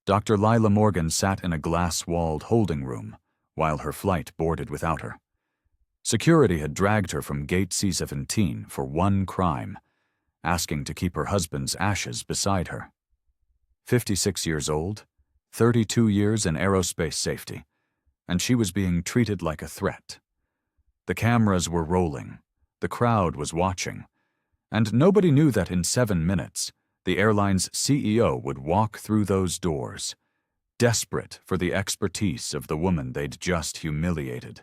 Dr. Lila Morgan sat in a glass-walled holding room while her flight boarded without her. Security had dragged her from Gate C-17 for one crime, asking to keep her husband's ashes beside her. 56 years old, 32 years in aerospace safety, and she was being treated like a threat. The cameras were rolling, the crowd was watching, and nobody knew that in 7 minutes, the airline's CEO would walk through those doors, desperate for the expertise of the woman they'd just humiliated.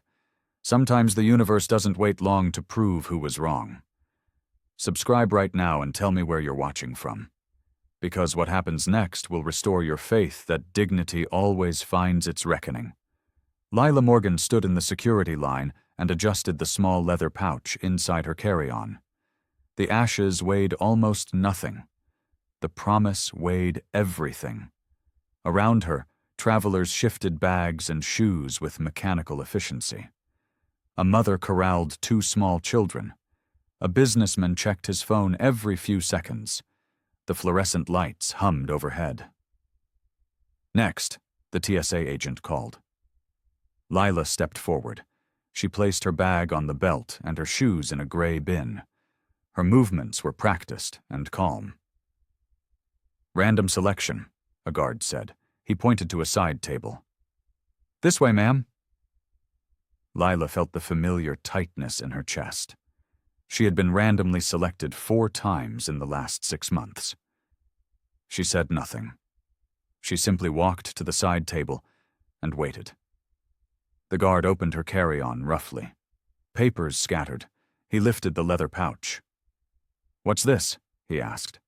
Sometimes the universe doesn't wait long to prove who was wrong. Subscribe right now and tell me where you're watching from, because what happens next will restore your faith that dignity always finds its reckoning. Lila Morgan stood in the security line and adjusted the small leather pouch inside her carry-on. The ashes weighed almost nothing. The promise weighed everything. Around her, travelers shifted bags and shoes with mechanical efficiency. A mother corralled 2 small children. A businessman checked his phone every few seconds. The fluorescent lights hummed overhead. Next, the TSA agent called. Lila stepped forward. She placed her bag on the belt and her shoes in a gray bin. Her movements were practiced and calm. "Random selection," a guard said. He pointed to a side table. "This way, ma'am." Lila felt the familiar tightness in her chest. She had been randomly selected 4 times in the last 6 months. She said nothing. She simply walked to the side table and waited. The guard opened her carry-on roughly. Papers scattered. He lifted the leather pouch. "What's this?" he asked.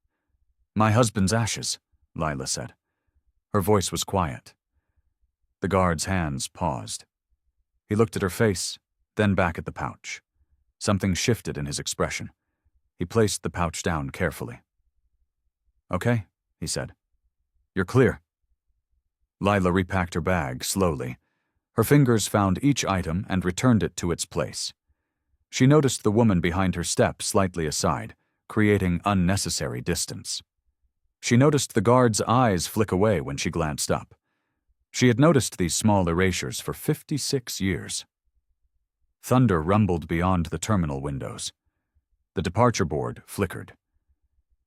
"My husband's ashes," Lila said. Her voice was quiet. The guard's hands paused. He looked at her face, then back at the pouch. Something shifted in his expression. He placed the pouch down carefully. "Okay," he said. "You're clear." Lila repacked her bag slowly. Her fingers found each item and returned it to its place. She noticed the woman behind her step slightly aside, creating unnecessary distance. She noticed the guard's eyes flick away when she glanced up. She had noticed these small erasures for 56 years. Thunder rumbled beyond the terminal windows. The departure board flickered.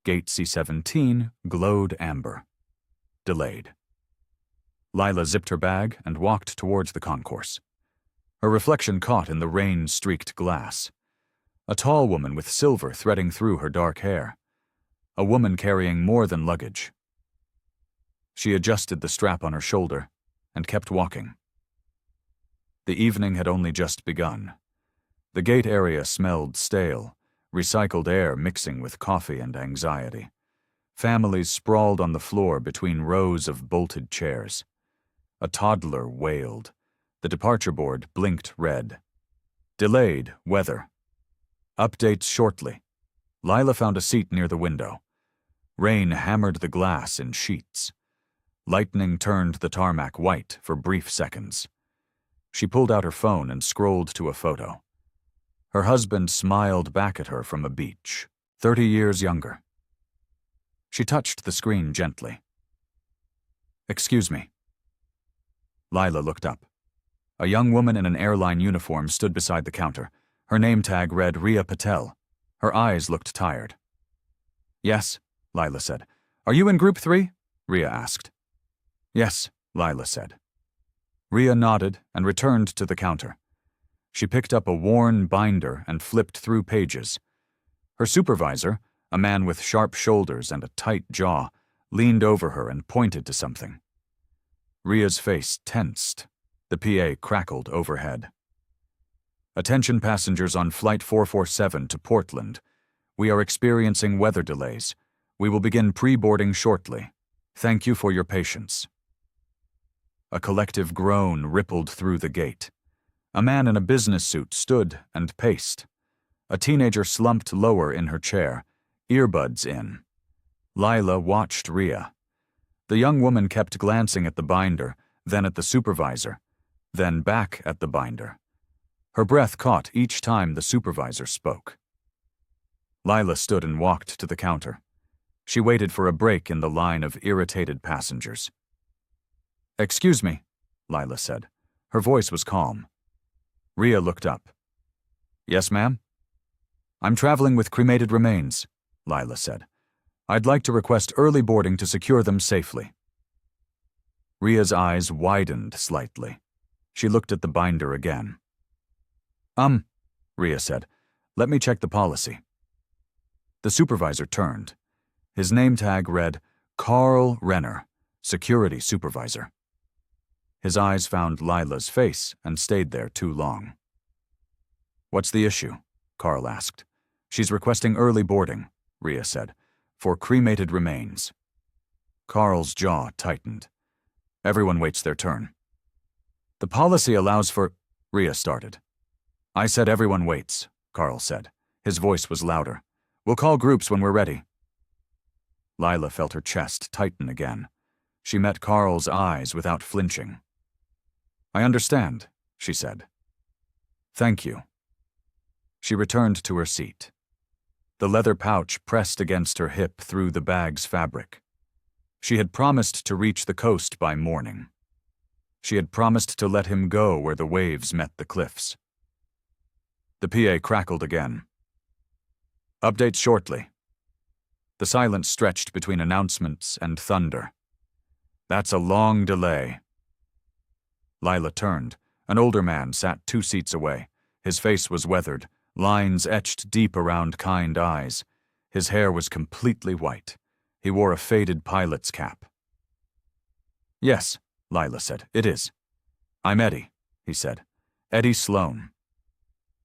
Gate C-17 glowed amber. Delayed. Lila zipped her bag and walked towards the concourse. Her reflection caught in the rain-streaked glass. A tall woman with silver threading through her dark hair. A woman carrying more than luggage. She adjusted the strap on her shoulder and kept walking. The evening had only just begun. The gate area smelled stale, recycled air mixing with coffee and anxiety. Families sprawled on the floor between rows of bolted chairs. A toddler wailed. The departure board blinked red. Delayed weather. Updates shortly. Lila found a seat near the window. Rain hammered the glass in sheets. Lightning turned the tarmac white for brief seconds. She pulled out her phone and scrolled to a photo. Her husband smiled back at her from a beach, 30 years younger. She touched the screen gently. "Excuse me." Lila looked up. A young woman in an airline uniform stood beside the counter. Her name tag read Rhea Patel. Her eyes looked tired. "Yes," Lila said. "Are you in Group 3? Rhea asked. "Yes," Lila said. Rhea nodded and returned to the counter. She picked up a worn binder and flipped through pages. Her supervisor, a man with sharp shoulders and a tight jaw, leaned over her and pointed to something. Rhea's face tensed. The PA crackled overhead. "Attention passengers on Flight 447 to Portland. We are experiencing weather delays. We will begin pre-boarding shortly. Thank you for your patience." A collective groan rippled through the gate. A man in a business suit stood and paced. A teenager slumped lower in her chair, earbuds in. Lila watched Rhea. The young woman kept glancing at the binder, then at the supervisor, then back at the binder. Her breath caught each time the supervisor spoke. Lila stood and walked to the counter. She waited for a break in the line of irritated passengers. Excuse me, Lila said. Her voice was calm. Rhea looked up. Yes, ma'am? I'm traveling with cremated remains, Lila said. I'd like to request early boarding to secure them safely. Rhea's eyes widened slightly. She looked at the binder again. Rhea said. Let me check the policy. The supervisor turned. His name tag read, Carl Renner, Security Supervisor. His eyes found Lila's face and stayed there too long. What's the issue? Carl asked. She's requesting early boarding, Rhea said, for cremated remains. Carl's jaw tightened. Everyone waits their turn. The policy allows for... Rhea started. I said everyone waits, Carl said. His voice was louder. We'll call groups when we're ready. Lila felt her chest tighten again. She met Carl's eyes without flinching. I understand, she said. Thank you. She returned to her seat. The leather pouch pressed against her hip through the bag's fabric. She had promised to reach the coast by morning. She had promised to let him go where the waves met the cliffs. The PA crackled again. Updates shortly. The silence stretched between announcements and thunder. That's a long delay. Lila turned. An older man sat 2 seats away. His face was weathered, lines etched deep around kind eyes. His hair was completely white. He wore a faded pilot's cap. Yes, Lila said, it is. I'm Eddie, he said. Eddie Sloan.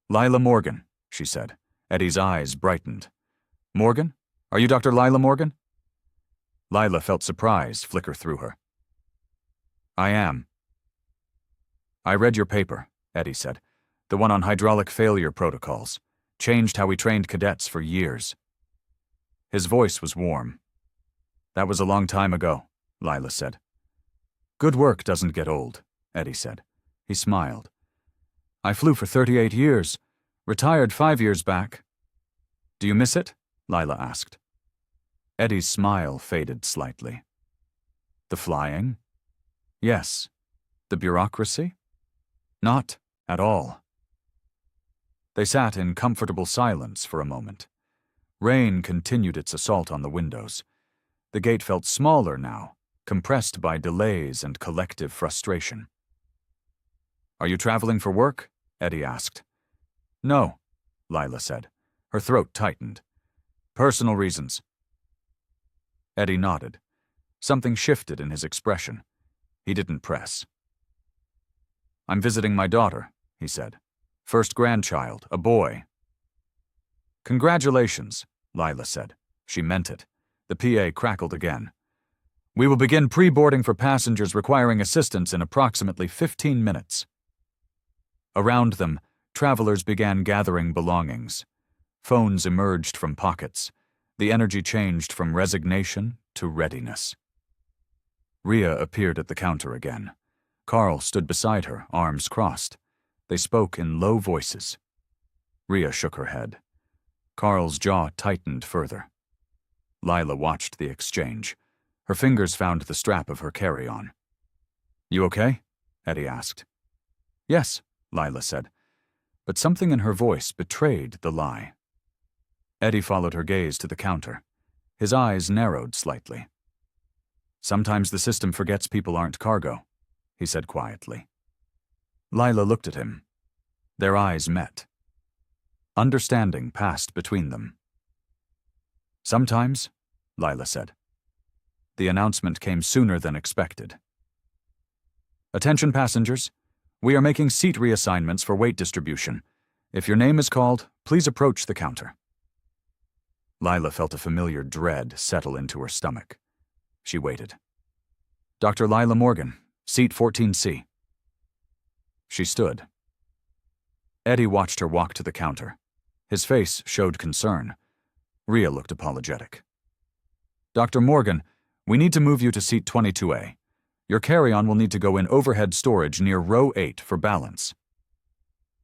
Lila Morgan, she said. Eddie's eyes brightened. Morgan? Are you Dr. Lila Morgan? Lila felt surprise flicker through her. I am. I read your paper, Eddie said. The one on hydraulic failure protocols. Changed how we trained cadets for years. His voice was warm. That was a long time ago, Lila said. Good work doesn't get old, Eddie said. He smiled. I flew for 38 years. Retired 5 years back. Do you miss it? Lila asked. Eddie's smile faded slightly. The flying? Yes. The bureaucracy? Not at all. They sat in comfortable silence for a moment. Rain continued its assault on the windows. The gate felt smaller now, compressed by delays and collective frustration. Are you traveling for work? Eddie asked. No, Lila said. Her throat tightened. Personal reasons. Eddie nodded. Something shifted in his expression. He didn't press. I'm visiting my daughter, he said. First grandchild, a boy. Congratulations, Lila said. She meant it. The PA crackled again. We will begin pre-boarding for passengers requiring assistance in approximately 15 minutes. Around them, travelers began gathering belongings. Phones emerged from pockets. The energy changed from resignation to readiness. Rhea appeared at the counter again. Carl stood beside her, arms crossed. They spoke in low voices. Rhea shook her head. Carl's jaw tightened further. Lila watched the exchange. Her fingers found the strap of her carry-on. You okay? Eddie asked. Yes, Lila said, but something in her voice betrayed the lie. Eddie followed her gaze to the counter. His eyes narrowed slightly. Sometimes the system forgets people aren't cargo, he said quietly. Lila looked at him. Their eyes met. Understanding passed between them. Sometimes, Lila said. The announcement came sooner than expected. Attention passengers, we are making seat reassignments for weight distribution. If your name is called, please approach the counter. Lila felt a familiar dread settle into her stomach. She waited. Dr. Lila Morgan, seat 14C. She stood. Eddie watched her walk to the counter. His face showed concern. Rhea looked apologetic. Dr. Morgan, we need to move you to seat 22A. Your carry-on will need to go in overhead storage near row 8 for balance.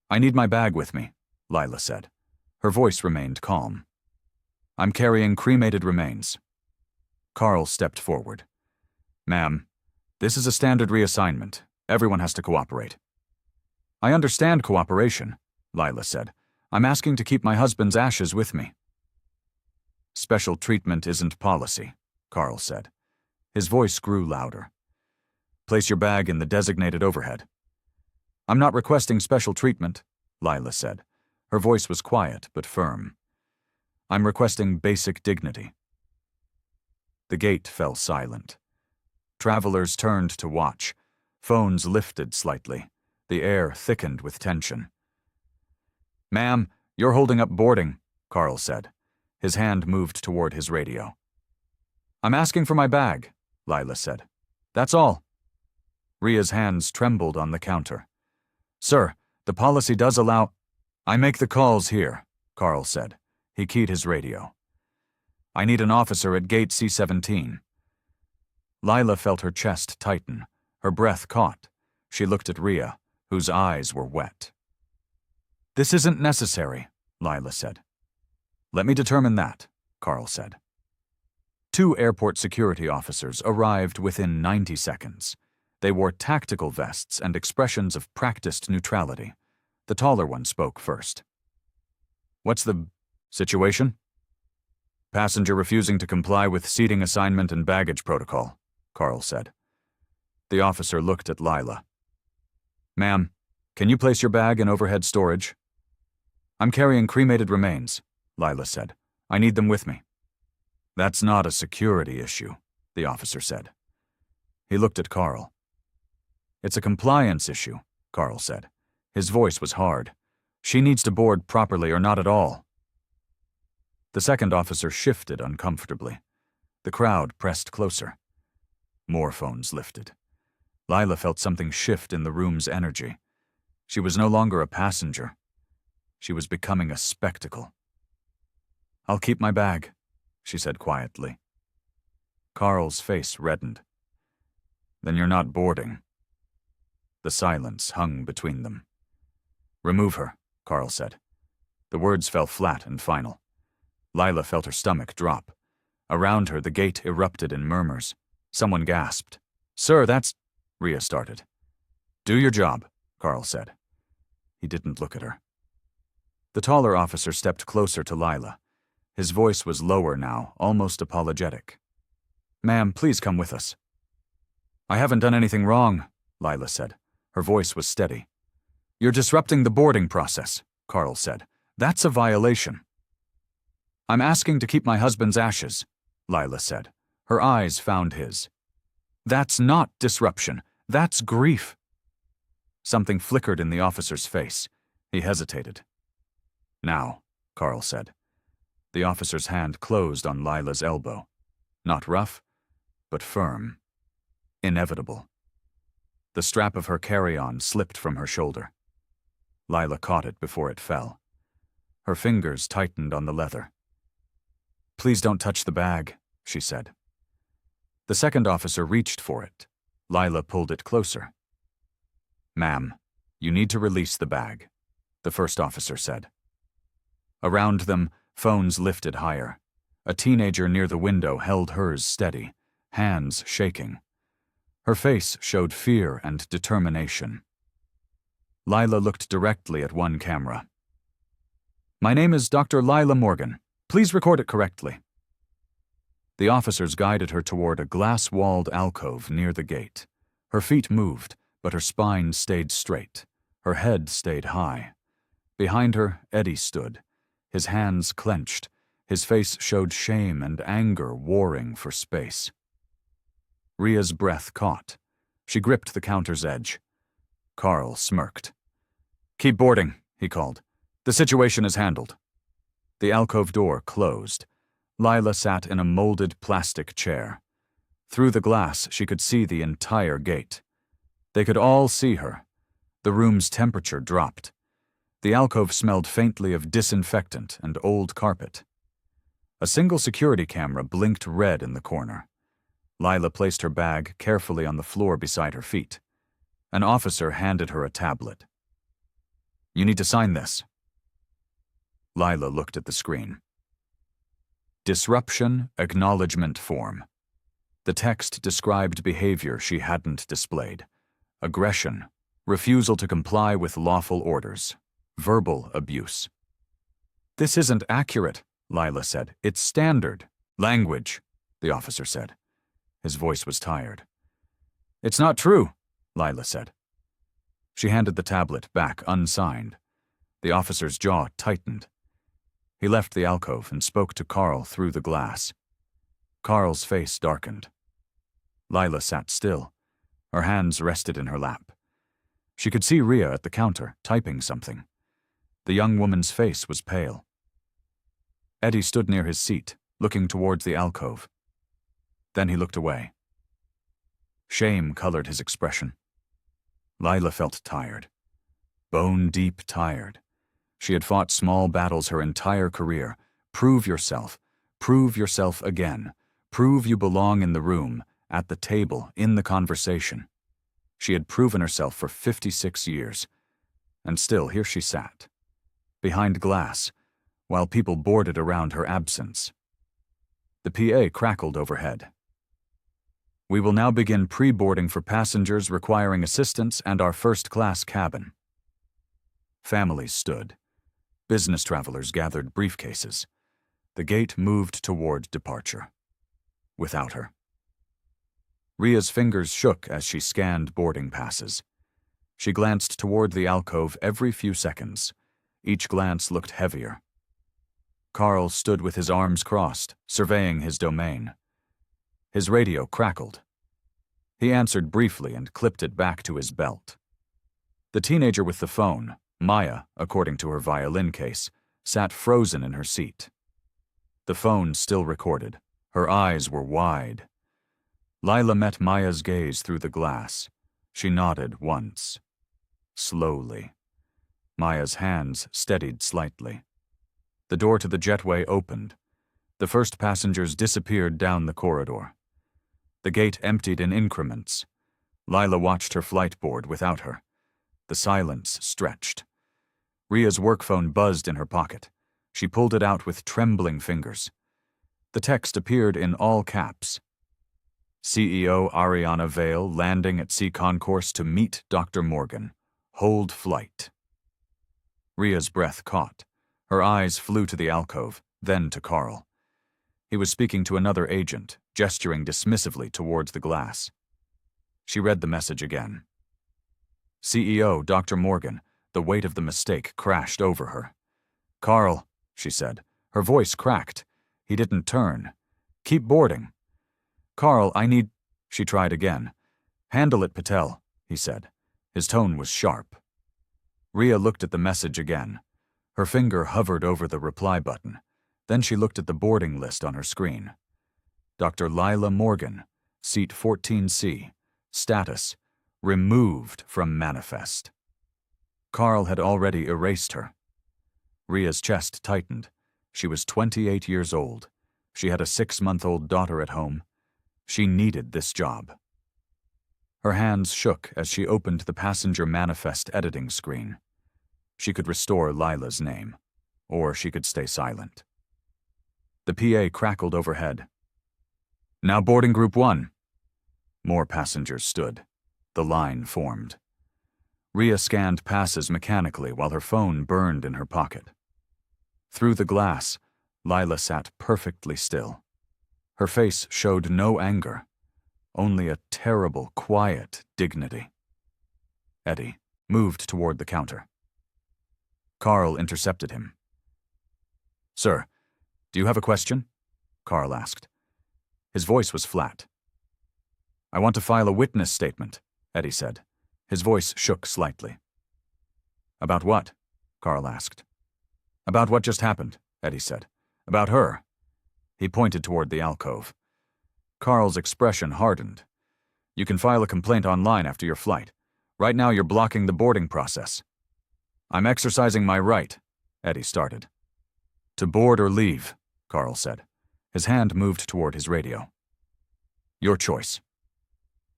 I need my bag with me, Lila said. Her voice remained calm. I'm carrying cremated remains. Carl stepped forward. Ma'am, This is a standard reassignment. Everyone has to cooperate. I understand cooperation, Lila said. I'm asking to keep my husband's ashes with me. Special treatment isn't policy, Carl said. His voice grew louder. Place your bag in the designated overhead. I'm not requesting special treatment, Lila said. Her voice was quiet but firm. I'm requesting basic dignity. The gate fell silent. Travelers turned to watch. Phones lifted slightly. The air thickened with tension. Ma'am, you're holding up boarding, Carl said. His hand moved toward his radio. I'm asking for my bag, Lila said. That's all. Ria's hands trembled on the counter. Sir, the policy does allow— I make the calls here, Carl said. He keyed his radio. I need an officer at gate C-17. Lila felt her chest tighten. Her breath caught. She looked at Ria, whose eyes were wet. This isn't necessary, Lila said. Let me determine that, Carl said. 2 airport security officers arrived within 90 seconds. They wore tactical vests and expressions of practiced neutrality. The taller one spoke first. What's the situation? Passenger refusing to comply with seating assignment and baggage protocol, Carl said. The officer looked at Lila. Ma'am, can you place your bag in overhead storage? I'm carrying cremated remains, Lila said. I need them with me. That's not a security issue, the officer said. He looked at Carl. It's a compliance issue, Carl said. His voice was hard. She needs to board properly or not at all. The second officer shifted uncomfortably. The crowd pressed closer. More phones lifted. Lila felt something shift in the room's energy. She was no longer a passenger. She was becoming a spectacle. I'll keep my bag, she said quietly. Carl's face reddened. Then you're not boarding. The silence hung between them. Remove her, Carl said. The words fell flat and final. Lila felt her stomach drop. Around her, the gate erupted in murmurs. Someone gasped. Sir, that's— Ria started. Do your job, Carl said. He didn't look at her. The taller officer stepped closer to Lila. His voice was lower now, almost apologetic. Ma'am, please come with us. I haven't done anything wrong, Lila said. Her voice was steady. You're disrupting the boarding process, Carl said. That's a violation. I'm asking to keep my husband's ashes, Lila said. Her eyes found his. That's not disruption. That's grief. Something flickered in the officer's face. He hesitated. Now, Carl said. The officer's hand closed on Lila's elbow. Not rough, but firm. Inevitable. The strap of her carry-on slipped from her shoulder. Lila caught it before it fell. Her fingers tightened on the leather. Please don't touch the bag, she said. The second officer reached for it. Lila pulled it closer. Ma'am, you need to release the bag, the first officer said. Around them, phones lifted higher. A teenager near the window held hers steady, hands shaking. Her face showed fear and determination. Lila looked directly at one camera. My name is Dr. Lila Morgan. Please record it correctly. The officers guided her toward a glass-walled alcove near the gate. Her feet moved, but her spine stayed straight. Her head stayed high. Behind her, Eddie stood. His hands clenched. His face showed shame and anger warring for space. Ria's breath caught. She gripped the counter's edge. Carl smirked. Keep boarding, he called. The situation is handled. The alcove door closed. Lila sat in a molded plastic chair. Through the glass, she could see the entire gate. They could all see her. The room's temperature dropped. The alcove smelled faintly of disinfectant and old carpet. A single security camera blinked red in the corner. Lila placed her bag carefully on the floor beside her feet. An officer handed her a tablet. You need to sign this. Lila looked at the screen. Disruption Acknowledgement Form. The text described behavior she hadn't displayed: aggression, refusal to comply with lawful orders, verbal abuse. "This isn't accurate," Lila said. "It's standard language," the officer said. His voice was tired. "It's not true," Lila said. She handed the tablet back unsigned. The officer's jaw tightened. He left the alcove and spoke to Carl through the glass. Carl's face darkened. Lila sat still. Her hands rested in her lap. She could see Rhea at the counter, typing something. The young woman's face was pale. Eddie stood near his seat, looking towards the alcove. Then he looked away. Shame colored his expression. Lila felt tired. Bone-deep tired. She had fought small battles her entire career. Prove yourself again. Prove you belong in the room, at the table, in the conversation. She had proven herself for 56 years. And still here she sat, behind glass, while people boarded around her absence. The PA crackled overhead. "We will now begin pre-boarding for passengers requiring assistance and our first-class cabin." Families stood. Business travelers gathered briefcases. The gate moved toward departure. Without her. Rhea's fingers shook as she scanned boarding passes. She glanced toward the alcove every few seconds. Each glance looked heavier. Carl stood with his arms crossed, surveying his domain. His radio crackled. He answered briefly and clipped it back to his belt. The teenager with the phone, Maya, according to her violin case, sat frozen in her seat. The phone still recorded. Her eyes were wide. Lila met Maya's gaze through the glass. She nodded once. Slowly. Maya's hands steadied slightly. The door to the jetway opened. The first passengers disappeared down the corridor. The gate emptied in increments. Lila watched her flight board without her. The silence stretched. Rhea's work phone buzzed in her pocket. She pulled it out with trembling fingers. The text appeared in all caps. CEO Ariana Vale landing at Sea Concourse to meet Dr. Morgan. Hold flight. Rhea's breath caught. Her eyes flew to the alcove, then to Carl. He was speaking to another agent, gesturing dismissively towards the glass. She read the message again. CEO Dr. Morgan. The weight of the mistake crashed over her. "Carl," she said. Her voice cracked. He didn't turn. "Keep boarding." "Carl, I need—" She tried again. "Handle it, Patel," he said. His tone was sharp. Rhea looked at the message again. Her finger hovered over the reply button. Then she looked at the boarding list on her screen. Dr. Lila Morgan, seat 14C, status, removed from manifest. Carl had already erased her. Rhea's chest tightened. She was 28 years old. She had a 6-month-old daughter at home. She needed this job. Her hands shook as she opened the passenger manifest editing screen. She could restore Lila's name, or she could stay silent. The PA crackled overhead. "Now boarding group 1. More passengers stood. The line formed. Rhea scanned passes mechanically while her phone burned in her pocket. Through the glass, Lila sat perfectly still. Her face showed no anger, only a terrible, quiet dignity. Eddie moved toward the counter. Carl intercepted him. "Sir, do you have a question?" Carl asked. His voice was flat. "I want to file a witness statement," Eddie said. His voice shook slightly. "About what?" Carl asked. "About what just happened," Eddie said. "About her." He pointed toward the alcove. Carl's expression hardened. "You can file a complaint online after your flight. Right now you're blocking the boarding process." "I'm exercising my right," Eddie started. "To board or leave," Carl said. His hand moved toward his radio. "Your choice."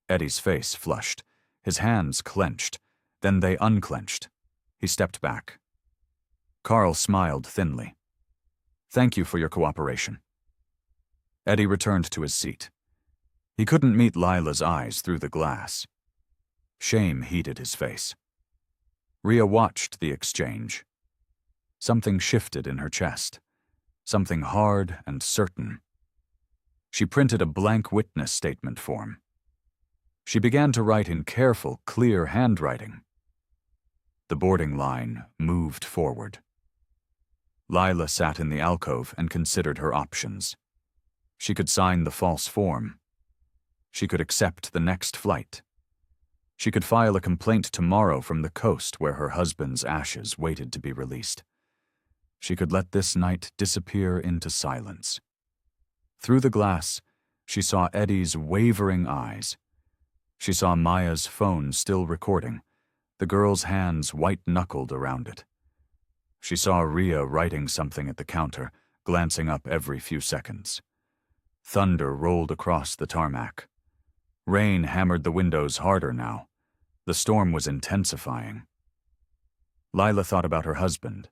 Eddie's face flushed. His hands clenched. Then they unclenched. He stepped back. Carl smiled thinly. "Thank you for your cooperation." Eddie returned to his seat. He couldn't meet Lila's eyes through the glass. Shame heated his face. Rhea watched the exchange. Something shifted in her chest, something hard and certain. She printed a blank witness statement form. She began to write in careful, clear handwriting. The boarding line moved forward. Lila sat in the alcove and considered her options. She could sign the false form. She could accept the next flight. She could file a complaint tomorrow from the coast where her husband's ashes waited to be released. She could let this night disappear into silence. Through the glass, she saw Eddie's wavering eyes. She saw Maya's phone still recording, the girl's hands white-knuckled around it. She saw Rhea writing something at the counter, glancing up every few seconds. Thunder rolled across the tarmac. Rain hammered the windows harder now. The storm was intensifying. Lila thought about her husband,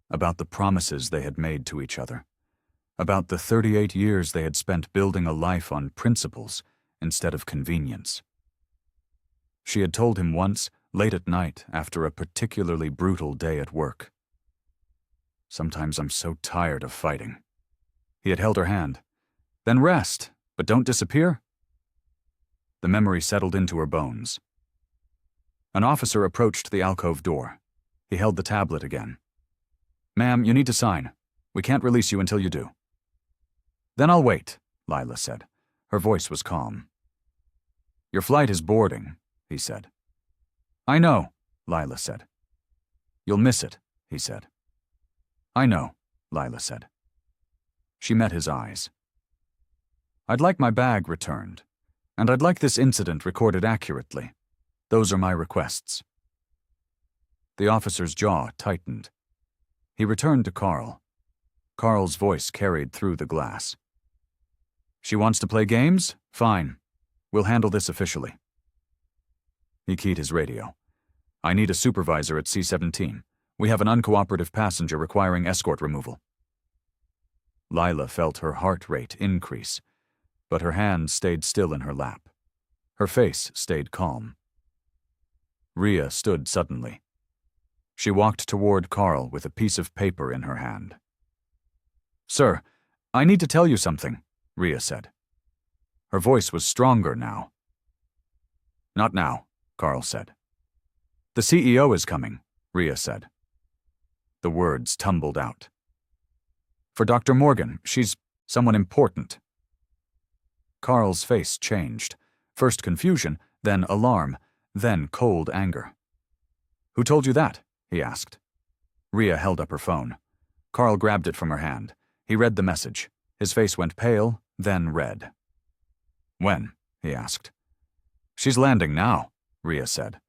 about the promises they had made to each other, about the 38 years they had spent building a life on principles instead of convenience. She had told him once, late at night after a particularly brutal day at work, "Sometimes I'm so tired of fighting." He had held her hand. "Then rest, but don't disappear." The memory settled into her bones. An officer approached the alcove door. He held the tablet again. "Ma'am, you need to sign. We can't release you until you do." "Then I'll wait," Lila said. Her voice was calm. "Your flight is boarding," he said. "I know," Lila said. "You'll miss it," he said. "I know," Lila said. She met his eyes. "I'd like my bag returned, and I'd like this incident recorded accurately. Those are my requests." The officer's jaw tightened. He returned to Carl. Carl's voice carried through the glass. "She wants to play games? Fine. We'll handle this officially." He keyed his radio. "I need a supervisor at C-17. We have an uncooperative passenger requiring escort removal." Lila felt her heart rate increase, but her hands stayed still in her lap. Her face stayed calm. Rhea stood suddenly. She walked toward Carl with a piece of paper in her hand. "Sir, I need to tell you something," Rhea said. Her voice was stronger now. "Not now," Carl said. "The CEO is coming," Rhea said. The words tumbled out. "For Dr. Morgan, she's someone important." Carl's face changed, first confusion, then alarm, then cold anger. "Who told you that?" he asked. Rhea held up her phone. Carl grabbed it from her hand. He read the message. His face went pale, then red. "When?" he asked. "She's landing now," Rhea said.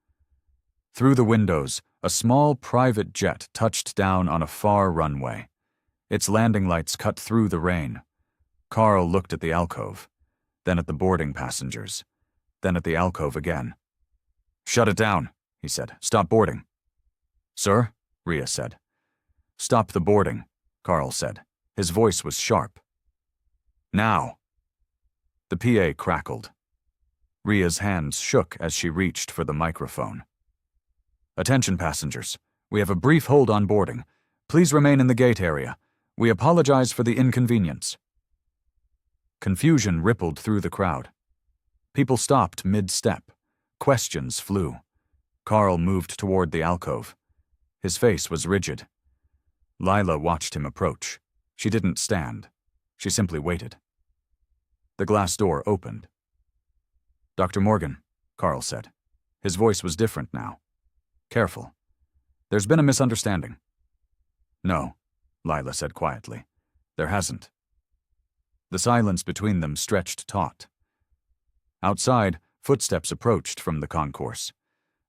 Through the windows, a small private jet touched down on a far runway. Its landing lights cut through the rain. Carl looked at the alcove, then at the boarding passengers, then at the alcove again. "Shut it down," he said. "Stop boarding." "Sir?" Rhea said. "Stop the boarding," Carl said. His voice was sharp. "Now." The PA crackled. Rhea's hands shook as she reached for the microphone. "Attention passengers. We have a brief hold on boarding. Please remain in the gate area. We apologize for the inconvenience." Confusion rippled through the crowd. People stopped mid-step. Questions flew. Carl moved toward the alcove. His face was rigid. Lila watched him approach. She didn't stand. She simply waited. The glass door opened. "Dr. Morgan," Carl said. His voice was different now. Careful. "There's been a misunderstanding." "No," Lila said quietly. "There hasn't." The silence between them stretched taut. Outside, footsteps approached from the concourse.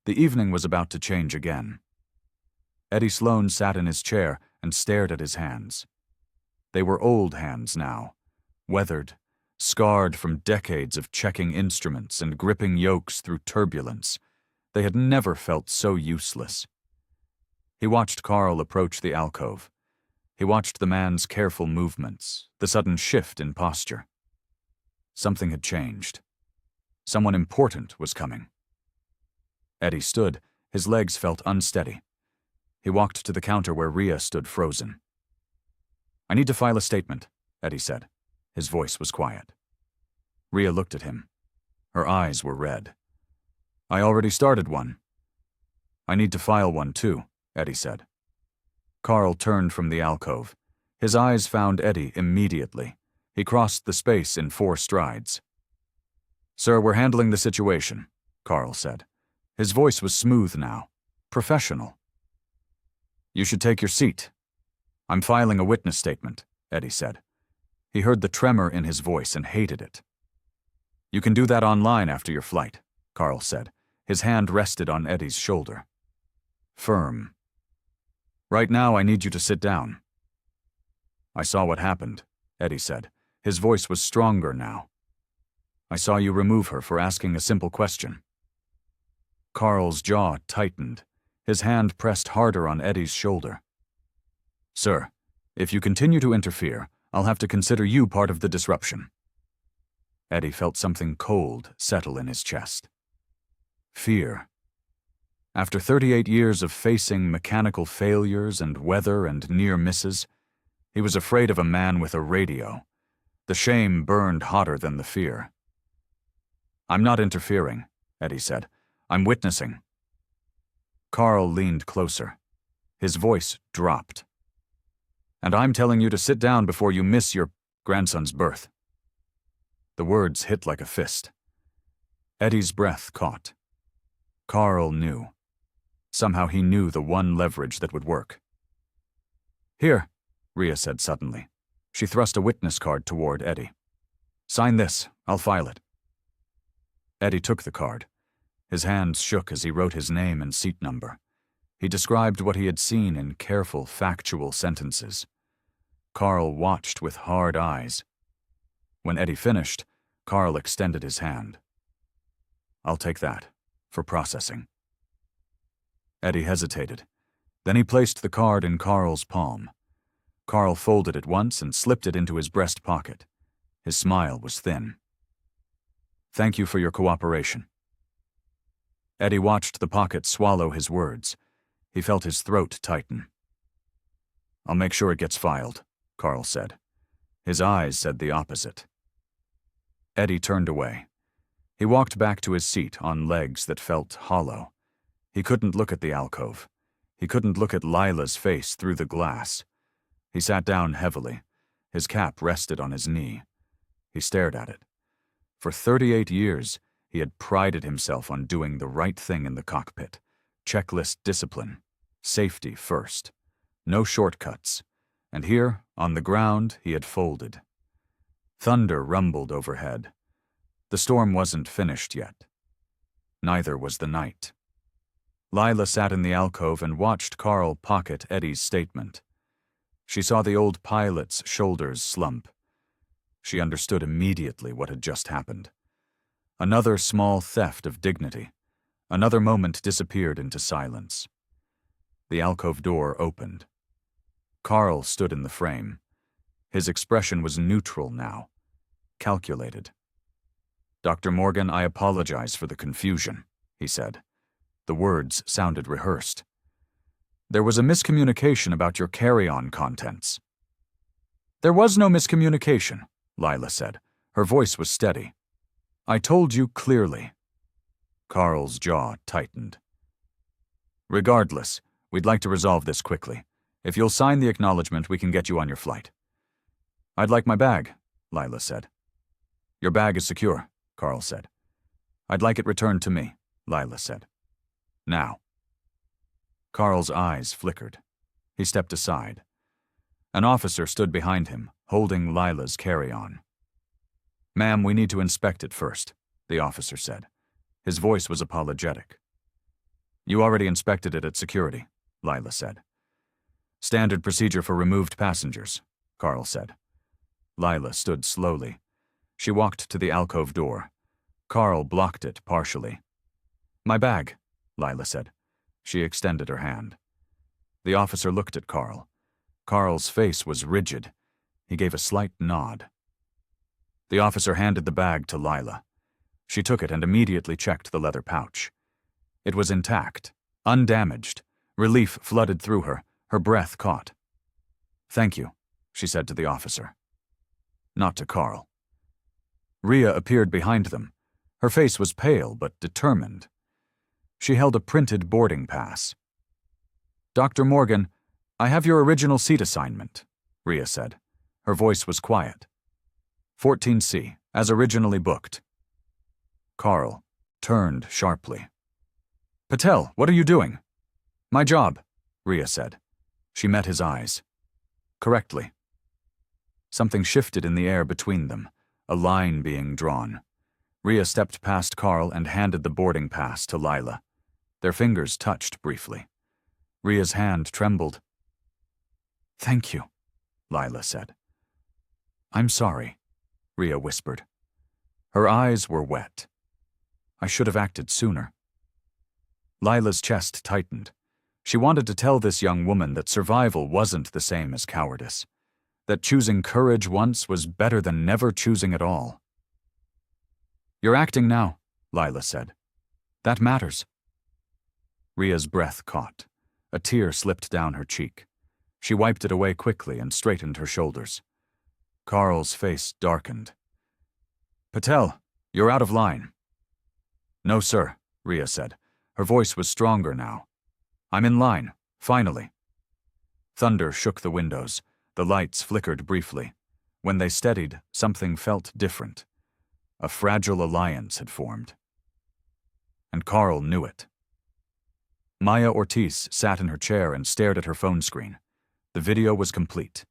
The evening was about to change again. Eddie Sloan sat in his chair and stared at his hands. They were old hands now, weathered, scarred from decades of checking instruments and gripping yokes through turbulence. They had never felt so useless. He watched Carl approach the alcove. He watched the man's careful movements, the sudden shift in posture. Something had changed. Someone important was coming. Eddie stood. His legs felt unsteady. He walked to the counter where Rhea stood frozen. "I need to file a statement," Eddie said. His voice was quiet. Rhea looked at him. Her eyes were red. "I already started one." "I need to file one too," Eddie said. Carl turned from the alcove. His eyes found Eddie immediately. He crossed the space in 4 strides. "Sir, we're handling the situation," Carl said. His voice was smooth now, professional. "You should take your seat." "I'm filing a witness statement," Eddie said. He heard the tremor in his voice and hated it. "You can do that online after your flight," Carl said. His hand rested on Eddie's shoulder. Firm. "Right now I need you to sit down." "I saw what happened," Eddie said. His voice was stronger now. "I saw you remove her for asking a simple question." Carl's jaw tightened. His hand pressed harder on Eddie's shoulder. "Sir, if you continue to interfere, I'll have to consider you part of the disruption." Eddie felt something cold settle in his chest. Fear. After 38 years of facing mechanical failures and weather and near misses, he was afraid of a man with a radio. The shame burned hotter than the fear. "I'm not interfering," Eddie said. "I'm witnessing." Carl leaned closer. His voice dropped. "And I'm telling you to sit down before you miss your grandson's birth." The words hit like a fist. Eddie's breath caught. Carl knew. Somehow he knew the one leverage that would work. "Here," Rhea said suddenly. She thrust a witness card toward Eddie. "Sign this. I'll file it." Eddie took the card. His hands shook as he wrote his name and seat number. He described what he had seen in careful, factual sentences. Carl watched with hard eyes. When Eddie finished, Carl extended his hand. "I'll take that, for processing." Eddie hesitated. Then he placed the card in Carl's palm. Carl folded it once and slipped it into his breast pocket. His smile was thin. "Thank you for your cooperation." Eddie watched the pocket swallow his words. He felt his throat tighten. "I'll make sure it gets filed," Carl said. His eyes said the opposite. Eddie turned away. He walked back to his seat on legs that felt hollow. He couldn't look at the alcove. He couldn't look at Lila's face through the glass. He sat down heavily. His cap rested on his knee. He stared at it. For 38 years, he had prided himself on doing the right thing in the cockpit. Checklist discipline. Safety first. No shortcuts. And here, on the ground, he had folded. Thunder rumbled overhead. The storm wasn't finished yet. Neither was the night. Lila sat in the alcove and watched Carl pocket Eddie's statement. She saw the old pilot's shoulders slump. She understood immediately what had just happened. Another small theft of dignity. Another moment disappeared into silence. The alcove door opened. Carl stood in the frame. His expression was neutral now, calculated. "Dr. Morgan, I apologize for the confusion," he said. The words sounded rehearsed. "There was a miscommunication about your carry-on contents." "There was no miscommunication," Lila said. Her voice was steady. "I told you clearly." Carl's jaw tightened. "Regardless, we'd like to resolve this quickly. If you'll sign the acknowledgement, we can get you on your flight." "I'd like my bag," Lila said. "Your bag is secure," Carl said. "I'd like it returned to me," Lila said. "Now." Carl's eyes flickered. He stepped aside. An officer stood behind him, holding Lila's carry-on. "Ma'am, we need to inspect it first," the officer said. His voice was apologetic. "You already inspected it at security," Lila said. "Standard procedure for removed passengers," Carl said. Lila stood slowly. She walked to the alcove door. Carl blocked it partially. "My bag," Lila said. She extended her hand. The officer looked at Carl. Carl's face was rigid. He gave a slight nod. The officer handed the bag to Lila. She took it and immediately checked the leather pouch. It was intact, undamaged. Relief flooded through her. Her breath caught. "Thank you," she said to the officer. Not to Carl. Rhea appeared behind them. Her face was pale but determined. She held a printed boarding pass. "Dr. Morgan, I have your original seat assignment," Rhea said. Her voice was quiet. 14C, as originally booked. Carl turned sharply. "Patel, what are you doing?" "My job," Rhea said. She met his eyes. "Correctly." Something shifted in the air between them, a line being drawn. Rhea stepped past Carl and handed the boarding pass to Lila. Their fingers touched briefly. Rhea's hand trembled. "Thank you," Lila said. "I'm sorry," Rhea whispered. Her eyes were wet. "I should have acted sooner." Lila's chest tightened. She wanted to tell this young woman that survival wasn't the same as cowardice, that choosing courage once was better than never choosing at all. "You're acting now," Lila said. "That matters." Rhea's breath caught. A tear slipped down her cheek. She wiped it away quickly and straightened her shoulders. Carl's face darkened. "Patel, you're out of line." "No, sir," Rhea said. Her voice was stronger now. "I'm in line, finally." Thunder shook the windows. The lights flickered briefly. When they steadied, something felt different. A fragile alliance had formed. And Carl knew it. Maya Ortiz sat in her chair and stared at her phone screen. The video was complete.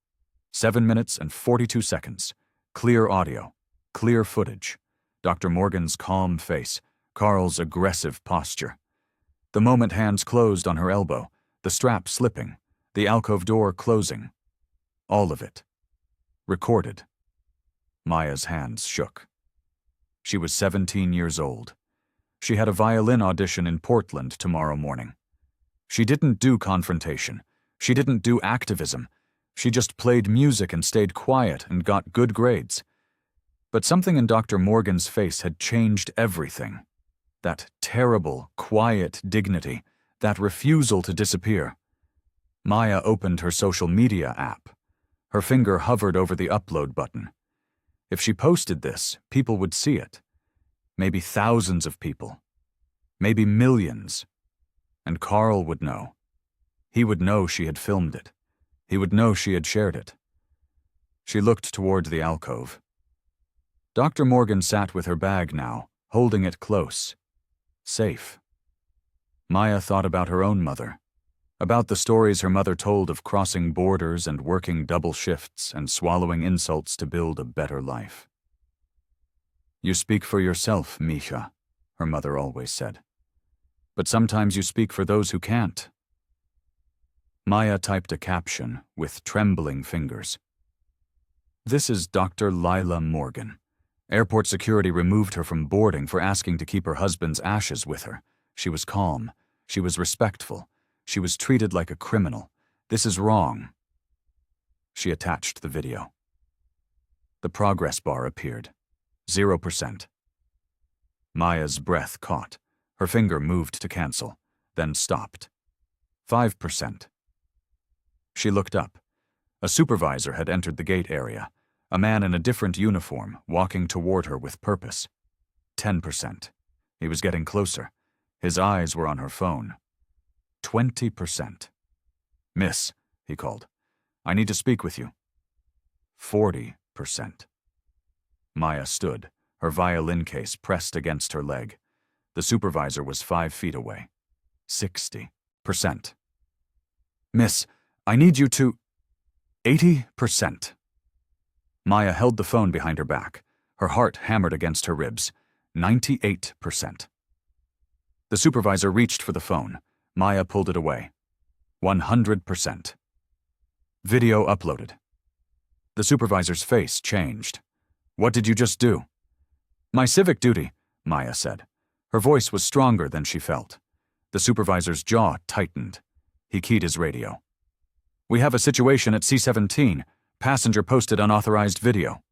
7 minutes and 42 seconds. Clear audio. Clear footage. Dr. Morgan's calm face. Carl's aggressive posture. The moment hands closed on her elbow. The strap slipping. The alcove door closing. All of it. Recorded. Maya's hands shook. She was 17 years old. She had a violin audition in Portland tomorrow morning. She didn't do confrontation. She didn't do activism. She just played music and stayed quiet and got good grades. But something in Dr. Morgan's face had changed everything. That terrible, quiet dignity, that refusal to disappear. Maya opened her social media app. Her finger hovered over the upload button. If she posted this, people would see it. Maybe thousands of people. Maybe millions. And Carl would know. He would know she had filmed it. He would know she had shared it. She looked toward the alcove. Dr. Morgan sat with her bag now, holding it close. Safe. Maya thought about her own mother. About the stories her mother told of crossing borders and working double shifts and swallowing insults to build a better life. "You speak for yourself, Misha," her mother always said. "But sometimes you speak for those who can't." Maya typed a caption with trembling fingers. "This is Dr. Lila Morgan. Airport security removed her from boarding for asking to keep her husband's ashes with her. She was calm. She was respectful. She was treated like a criminal. This is wrong." She attached the video. The progress bar appeared. 0%. Maya's breath caught. Her finger moved to cancel, then stopped. 5%. She looked up. A supervisor had entered the gate area, a man in a different uniform walking toward her with purpose. 10%. He was getting closer. His eyes were on her phone. 20%. "Miss," he called. "I need to speak with you." 40%. Maya stood, her violin case pressed against her leg. The supervisor was 5 feet away. 60%. "Miss, I need you to..." 80%. Maya held the phone behind her back. Her heart hammered against her ribs. 98%. The supervisor reached for the phone. Maya pulled it away. 100%. Video uploaded. The supervisor's face changed. "What did you just do?" "My civic duty," Maya said. Her voice was stronger than she felt. The supervisor's jaw tightened. He keyed his radio. "We have a situation at C-17. Passenger posted unauthorized video."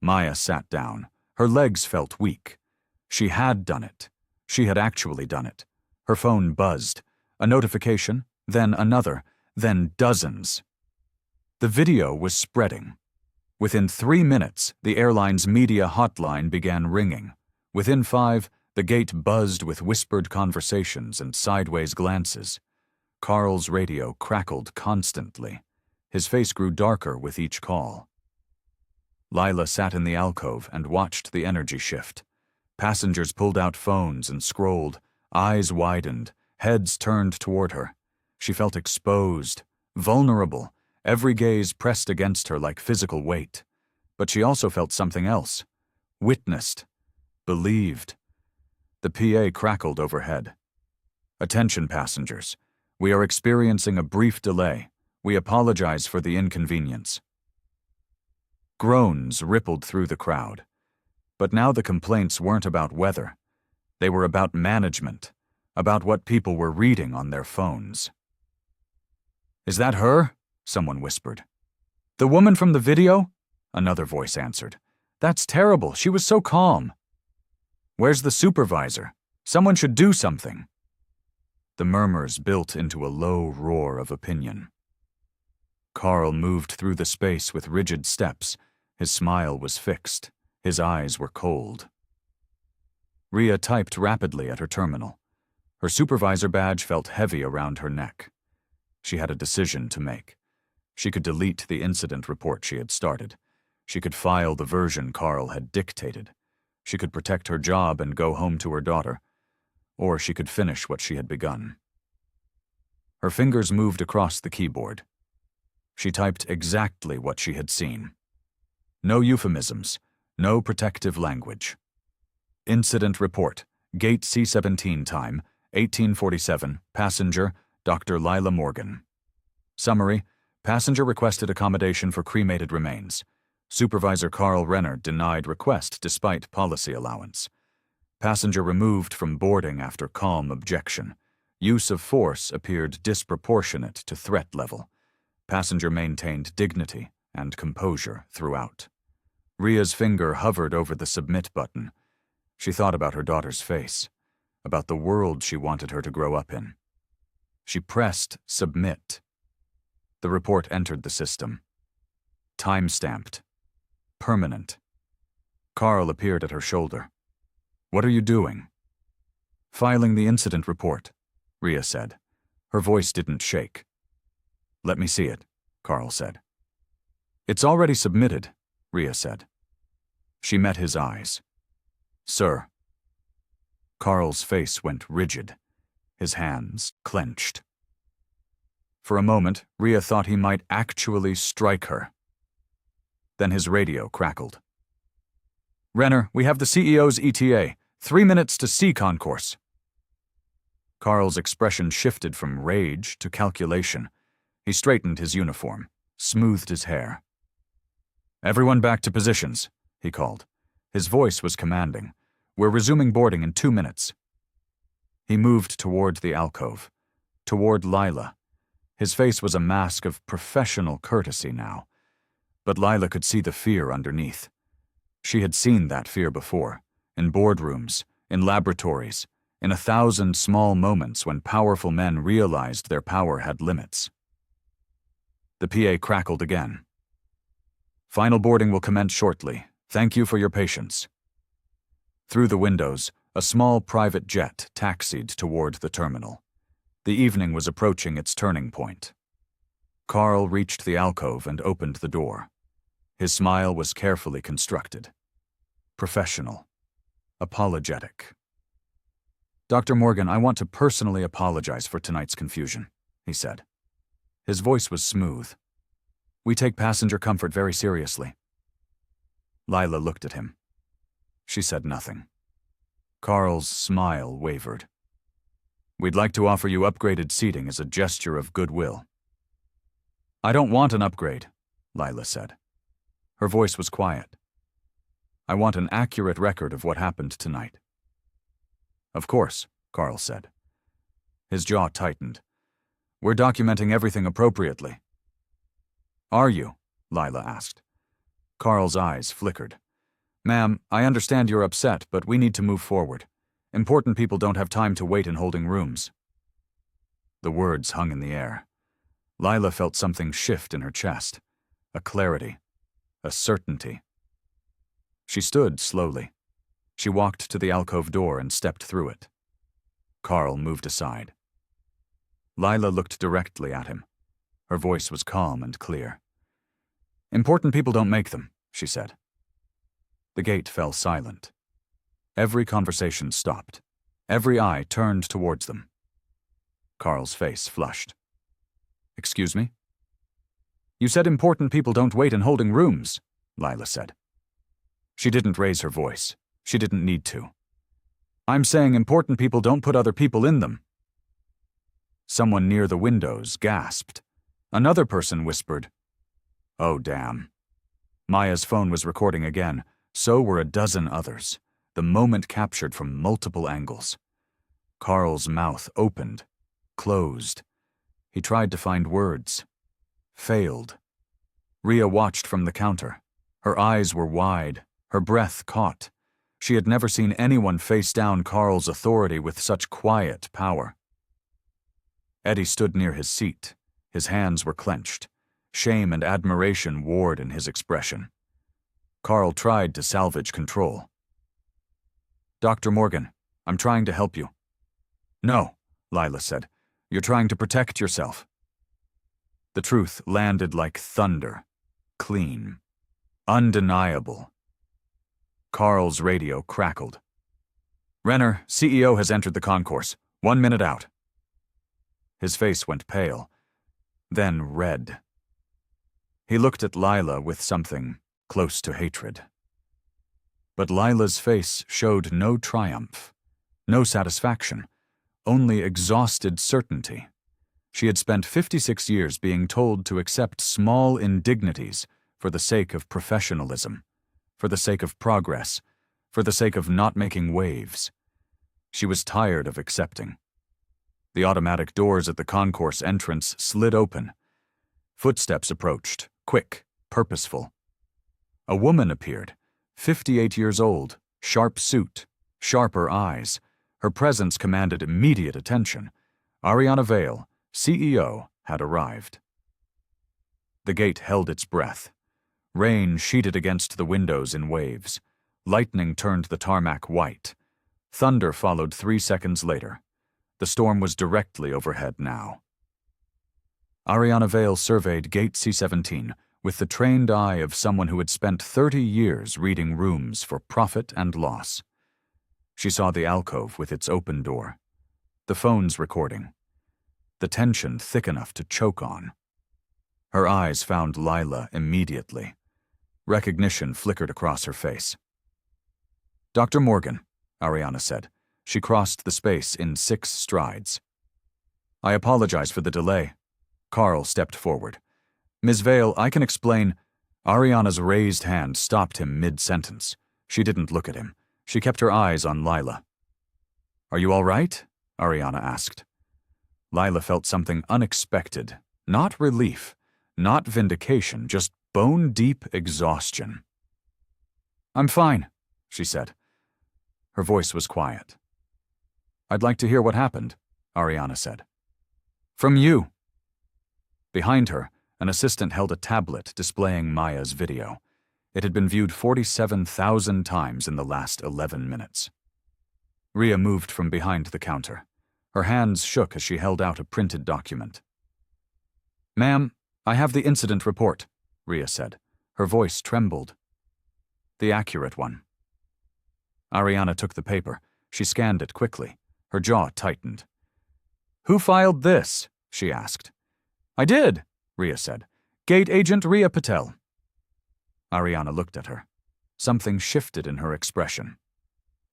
Maya sat down. Her legs felt weak. She had done it. She had actually done it. Her phone buzzed. A notification, then another, then dozens. The video was spreading. Within 3 minutes, the airline's media hotline began ringing. Within 5, the gate buzzed with whispered conversations and sideways glances. Carl's radio crackled constantly. His face grew darker with each call. Lila sat in the alcove and watched the energy shift. Passengers pulled out phones and scrolled, eyes widened, heads turned toward her. She felt exposed, vulnerable, every gaze pressed against her like physical weight. But she also felt something else. Witnessed. Believed. The PA crackled overhead. "Attention, passengers. We are experiencing a brief delay. We apologize for the inconvenience." Groans rippled through the crowd. But now the complaints weren't about weather. They were about management, about what people were reading on their phones. "Is that her?" someone whispered. "The woman from the video?" another voice answered. "That's terrible. She was so calm." "Where's the supervisor? Someone should do something." The murmurs built into a low roar of opinion. Carl moved through the space with rigid steps. His smile was fixed. His eyes were cold. Ria typed rapidly at her terminal. Her supervisor badge felt heavy around her neck. She had a decision to make. She could delete the incident report she had started. She could file the version Carl had dictated. She could protect her job and go home to her daughter. Or she could finish what she had begun. Her fingers moved across the keyboard. She typed exactly what she had seen. No euphemisms, no protective language. Incident report, gate C-17 time, 1847, passenger, Dr. Lila Morgan. Summary, passenger requested accommodation for cremated remains. Supervisor Carl Renner denied request despite policy allowance. Passenger removed from boarding after calm objection. Use of force appeared disproportionate to threat level. Passenger maintained dignity and composure throughout. Ria's finger hovered over the submit button. She thought about her daughter's face, about the world she wanted her to grow up in. She pressed submit. The report entered the system. Time-stamped. Permanent. Carl appeared at her shoulder. "What are you doing?" "Filing the incident report," Ria said. Her voice didn't shake. "Let me see it," Carl said. "It's already submitted," Ria said. She met his eyes. "Sir." Carl's face went rigid. His hands clenched. For a moment, Ria thought he might actually strike her. Then his radio crackled. "Renner, we have the CEO's ETA. 3 minutes to C concourse." Carl's expression shifted from rage to calculation. He straightened his uniform, smoothed his hair. "Everyone back to positions," he called. His voice was commanding. "We're resuming boarding in 2 minutes." He moved toward the alcove, toward Lila. His face was a mask of professional courtesy now. But Lila could see the fear underneath. She had seen that fear before, in boardrooms, in laboratories, in 1,000 small moments when powerful men realized their power had limits. The PA crackled again. "Final boarding will commence shortly. Thank you for your patience." Through the windows, a small private jet taxied toward the terminal. The evening was approaching its turning point. Carl reached the alcove and opened the door. His smile was carefully constructed. Professional. Apologetic. "Dr. Morgan, I want to personally apologize for tonight's confusion," he said. His voice was smooth. "We take passenger comfort very seriously." Lila looked at him. She said nothing. Carl's smile wavered. "We'd like to offer you upgraded seating as a gesture of goodwill." "I don't want an upgrade," Lila said. Her voice was quiet. "I want an accurate record of what happened tonight." "Of course," Carl said. His jaw tightened. "We're documenting everything appropriately." "Are you?" Lila asked. Carl's eyes flickered. Ma'am, I understand you're upset, but we need to move forward. Important people don't have time to wait in holding rooms. The words hung in the air. Lila felt something shift in her chest. A clarity. A certainty. She stood slowly. She walked to the alcove door and stepped through it. Carl moved aside. Lila looked directly at him. Her voice was calm and clear. Important people don't make them, she said. The gate fell silent. Every conversation stopped. Every eye turned towards them. Carl's face flushed. Excuse me? You said important people don't wait in holding rooms, Lila said. She didn't raise her voice. She didn't need to. I'm saying important people don't put other people in them. Someone near the windows gasped. Another person whispered, "Oh, damn." Maya's phone was recording again. So were a dozen others, the moment captured from multiple angles. Carl's mouth opened, closed. He tried to find words. Failed. Rhea watched from the counter. Her eyes were wide, her breath caught. She had never seen anyone face down Carl's authority with such quiet power. Eddie stood near his seat. His hands were clenched. Shame and admiration warred in his expression. Carl tried to salvage control. Dr. Morgan, I'm trying to help you. No, Lila said. You're trying to protect yourself. The truth landed like thunder. Clean. Undeniable. Carl's radio crackled. Renner, CEO has entered the concourse. 1 minute out. His face went pale, then red. He looked at Lila with something close to hatred. But Lila's face showed no triumph, no satisfaction, only exhausted certainty. She had spent 56 years being told to accept small indignities for the sake of professionalism, for the sake of progress, for the sake of not making waves. She was tired of accepting. The automatic doors at the concourse entrance slid open. Footsteps approached, quick, purposeful. A woman appeared, 58 years old, sharp suit, sharper eyes. Her presence commanded immediate attention. Ariana Vale, CEO, had arrived. The gate held its breath. Rain sheeted against the windows in waves. Lightning turned the tarmac white. Thunder followed 3 seconds later. The storm was directly overhead now. Ariana Vale surveyed Gate C-17 with the trained eye of someone who had spent 30 years reading rooms for profit and loss. She saw the alcove with its open door, the phones recording, the tension thick enough to choke on. Her eyes found Lila immediately. Recognition flickered across her face. Dr. Morgan, Ariana said. She crossed the space in 6 strides. I apologize for the delay. Carl stepped forward. Ms. Vale, I can explain. Ariana's raised hand stopped him mid-sentence. She didn't look at him. She kept her eyes on Lila. Are you all right? Ariana asked. Lila felt something unexpected. Not relief, not vindication, just bone-deep exhaustion. I'm fine, she said. Her voice was quiet. I'd like to hear what happened, Ariana said. From you. Behind her, an assistant held a tablet displaying Maya's video. It had been viewed 47,000 times in the last 11 minutes. Rhea moved from behind the counter. Her hands shook as she held out a printed document. Ma'am, I have the incident report, Rhea said. Her voice trembled. The accurate one. Ariana took the paper. She scanned it quickly. Her jaw tightened. Who filed this? She asked. I did, Rhea said. Gate Agent Rhea Patel. Ariana looked at her. Something shifted in her expression.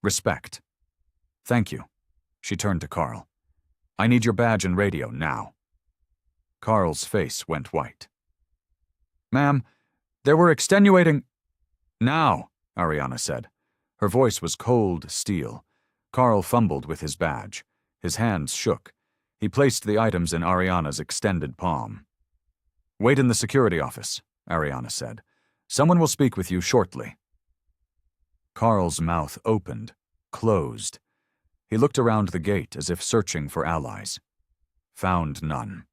Respect. Thank you. She turned to Carl. I need your badge and radio now. Carl's face went white. Ma'am, there were extenuating... Now, Ariana said. Her voice was cold steel. Carl fumbled with his badge. His hands shook. He placed the items in Ariana's extended palm. Wait in the security office, Ariana said. Someone will speak with you shortly. Carl's mouth opened, closed. He looked around the gate as if searching for allies. Found none.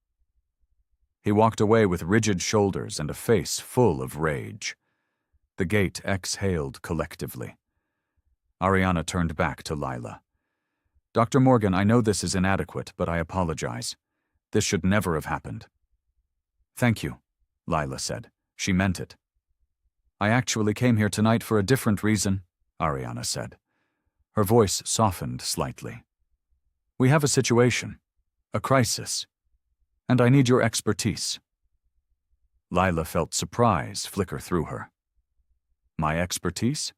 He walked away with rigid shoulders and a face full of rage. The gate exhaled collectively. Ariana turned back to Lila. "Dr. Morgan, I know this is inadequate, but I apologize. This should never have happened." "Thank you," Lila said. She meant it. "I actually came here tonight for a different reason," Ariana said. Her voice softened slightly. "We have a situation, a crisis, and I need your expertise." Lila felt surprise flicker through her. "My expertise?"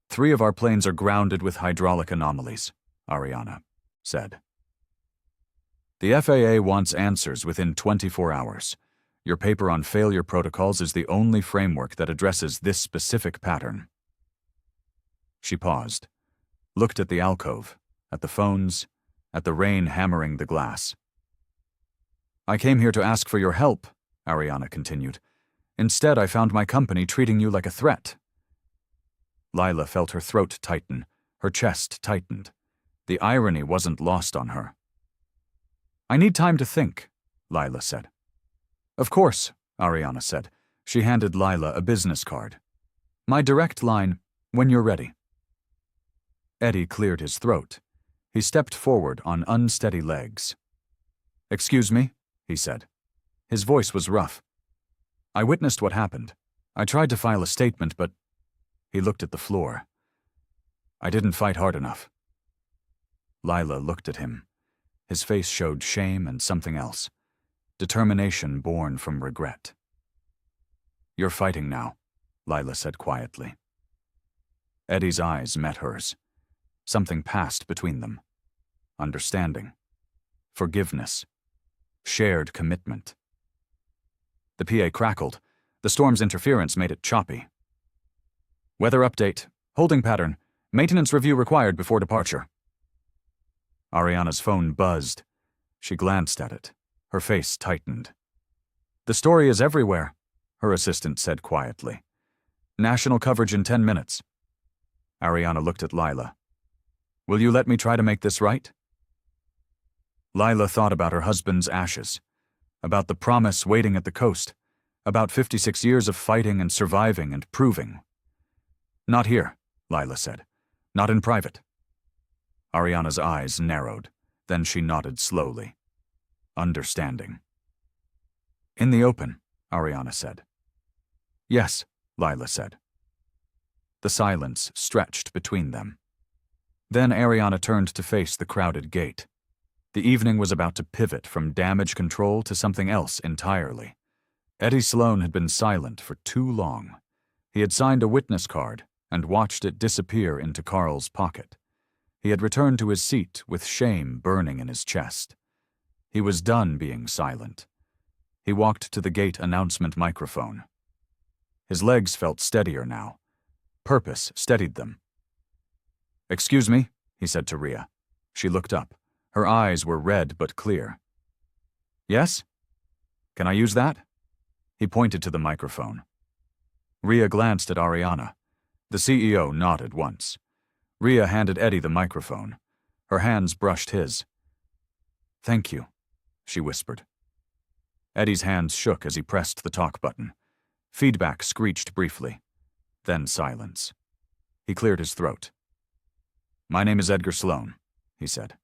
"3 of our planes are grounded with hydraulic anomalies," Ariana said. "The FAA wants answers within 24 hours. Your paper on failure protocols is the only framework that addresses this specific pattern." She paused, looked at the alcove, at the phones, at the rain hammering the glass. "I came here to ask for your help," Ariana continued. "Instead, I found my company treating you like a threat." Lila felt her throat tighten, her chest tightened. The irony wasn't lost on her. "I need time to think," Lila said. "Of course," Ariana said. She handed Lila a business card. "My direct line, when you're ready." Eddie cleared his throat. He stepped forward on unsteady legs. "Excuse me," he said. His voice was rough. "I witnessed what happened. I tried to file a statement, but—" He looked at the floor. "I didn't fight hard enough." Lila looked at him. His face showed shame and something else. Determination born from regret. "You're fighting now," Lila said quietly. Eddie's eyes met hers. Something passed between them. Understanding. Forgiveness. Shared commitment. The PA crackled. The storm's interference made it choppy. "Weather update. Holding pattern. Maintenance review required before departure." Ariana's phone buzzed. She glanced at it. Her face tightened. "The story is everywhere," her assistant said quietly. "National coverage in 10 minutes. Ariana looked at Lila. "Will you let me try to make this right?" Lila thought about her husband's ashes, about the promise waiting at the coast, about 56 years of fighting and surviving and proving. "Not here," Lila said. "Not in private." Ariana's eyes narrowed. Then she nodded slowly. Understanding. "In the open," Ariana said. "Yes," Lila said. The silence stretched between them. Then Ariana turned to face the crowded gate. The evening was about to pivot from damage control to something else entirely. Eddie Sloan had been silent for too long. He had signed a witness card and watched it disappear into Carl's pocket. He had returned to his seat with shame burning in his chest. He was done being silent. He walked to the gate announcement microphone. His legs felt steadier now. Purpose steadied them. "Excuse me," he said to Rhea. She looked up. Her eyes were red but clear. "Yes? Can I use that?" He pointed to the microphone. Rhea glanced at Ariana. The CEO nodded once. Rhea handed Eddie the microphone. Her hands brushed his. "Thank you," she whispered. Eddie's hands shook as he pressed the talk button. Feedback screeched briefly. Then silence. He cleared his throat. "My name is Edgar Sloan," he said.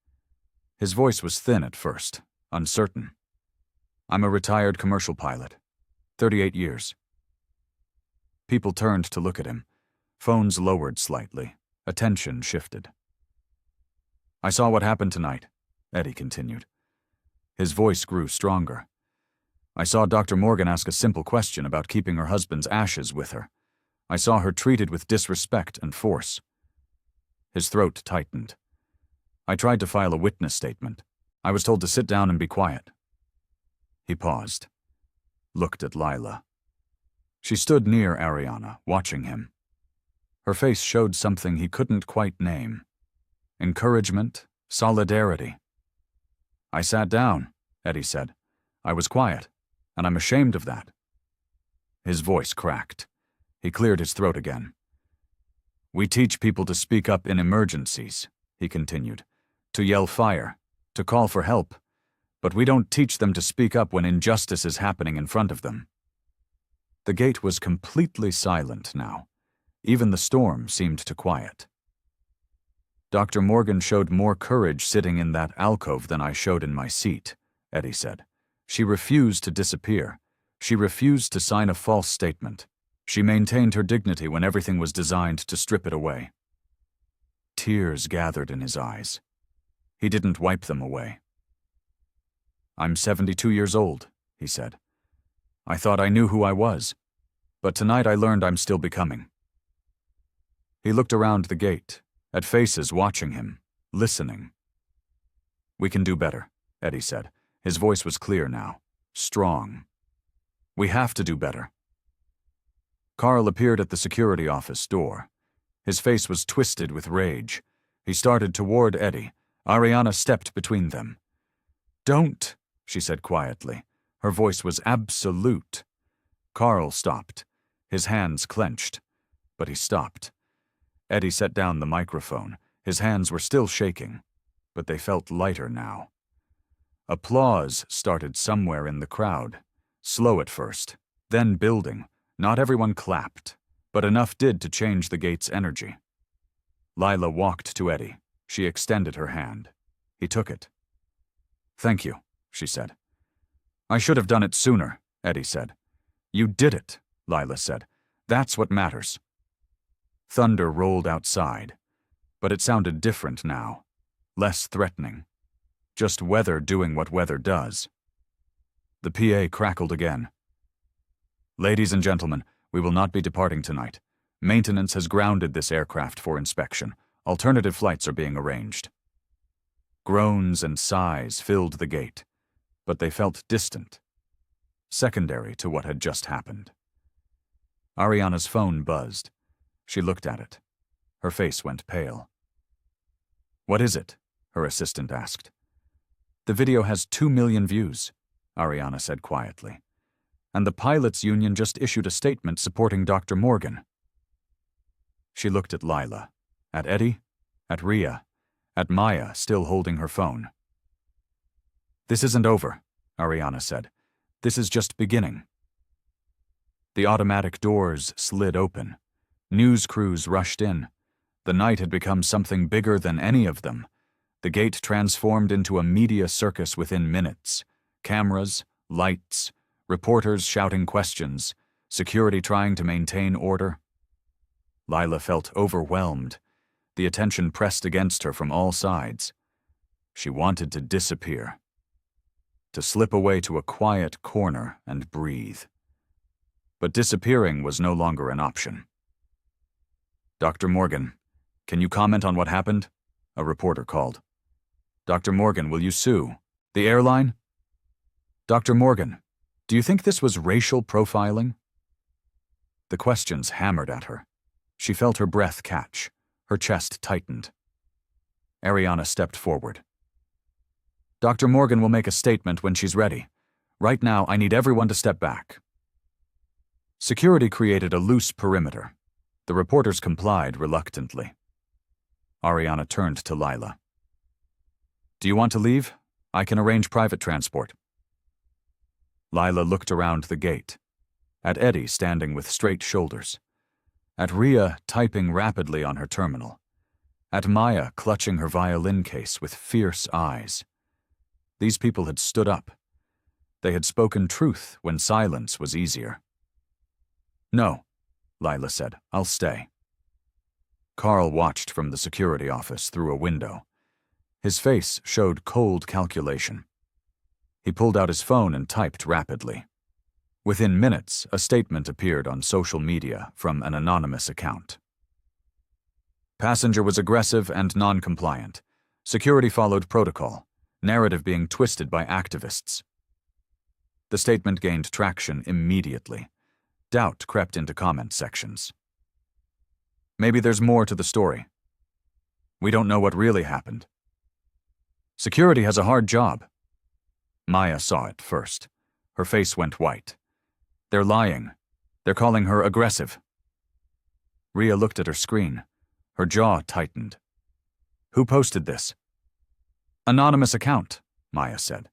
His voice was thin at first, uncertain. "I'm a retired commercial pilot. 38 years. People turned to look at him. Phones lowered slightly. Attention shifted. "I saw what happened tonight," Eddie continued. His voice grew stronger. "I saw Dr. Morgan ask a simple question about keeping her husband's ashes with her. I saw her treated with disrespect and force." His throat tightened. "I tried to file a witness statement. I was told to sit down and be quiet." He paused. Looked at Lila. She stood near Ariana, watching him. Her face showed something he couldn't quite name. Encouragement, solidarity. "I sat down," Eddie said. "I was quiet, and I'm ashamed of that." His voice cracked. He cleared his throat again. We teach people to speak up in emergencies, he continued, to yell fire, to call for help, but we don't teach them to speak up when injustice is happening in front of them. The gate was completely silent now. Even the storm seemed to quiet. Dr. Morgan showed more courage sitting in that alcove than I showed in my seat, Eddie said. She refused to disappear. She refused to sign a false statement. She maintained her dignity when everything was designed to strip it away. Tears gathered in his eyes. He didn't wipe them away. I'm 72 years old, he said. I thought I knew who I was, but tonight I learned I'm still becoming. He looked around the gate, at faces watching him, listening. We can do better, Eddie said. His voice was clear now, strong. We have to do better. Carl appeared at the security office door. His face was twisted with rage. He started toward Eddie. Ariana stepped between them. Don't, she said quietly. Her voice was absolute. Carl stopped. His hands clenched, but he stopped. Eddie set down the microphone. His hands were still shaking, but they felt lighter now. Applause started somewhere in the crowd, slow at first, then building. Not everyone clapped, but enough did to change the gate's energy. Lila walked to Eddie. She extended her hand. He took it. Thank you, she said. I should have done it sooner, Eddie said. You did it, Lila said. That's what matters. Thunder rolled outside, but it sounded different now, less threatening. Just weather doing what weather does. The PA crackled again. Ladies and gentlemen, we will not be departing tonight. Maintenance has grounded this aircraft for inspection. Alternative flights are being arranged. Groans and sighs filled the gate, but they felt distant, secondary to what had just happened. Ariana's phone buzzed. She looked at it. Her face went pale. What is it? Her assistant asked. The video has 2 million views, Ariana said quietly. And the pilots' union just issued a statement supporting Dr. Morgan. She looked at Lila, at Eddie, at Rhea, at Maya still holding her phone. This isn't over, Ariana said. This is just beginning. The automatic doors slid open. News crews rushed in. The night had become something bigger than any of them. The gate transformed into a media circus within minutes. Cameras, lights, reporters shouting questions, security trying to maintain order. Lila felt overwhelmed. The attention pressed against her from all sides. She wanted to disappear, to slip away to a quiet corner and breathe. But disappearing was no longer an option. Dr. Morgan, can you comment on what happened? A reporter called. Dr. Morgan, will you sue? The airline? Dr. Morgan, do you think this was racial profiling? The questions hammered at her. She felt her breath catch. Her chest tightened. Ariana stepped forward. Dr. Morgan will make a statement when she's ready. Right now, I need everyone to step back. Security created a loose perimeter. The reporters complied reluctantly. Ariana turned to Lila. Do you want to leave? I can arrange private transport. Lila looked around the gate, at Eddie standing with straight shoulders, at Rhea typing rapidly on her terminal, at Maya clutching her violin case with fierce eyes. These people had stood up. They had spoken truth when silence was easier. No, Lila said, I'll stay. Carl watched from the security office through a window. His face showed cold calculation. He pulled out his phone and typed rapidly. Within minutes, a statement appeared on social media from an anonymous account. Passenger was aggressive and non-compliant. Security followed protocol, narrative being twisted by activists. The statement gained traction immediately. Doubt crept into comment sections. Maybe there's more to the story. We don't know what really happened. Security has a hard job. Maya saw it first. Her face went white. They're lying. They're calling her aggressive. Rhea looked at her screen. Her jaw tightened. Who posted this? Anonymous account, Maya said.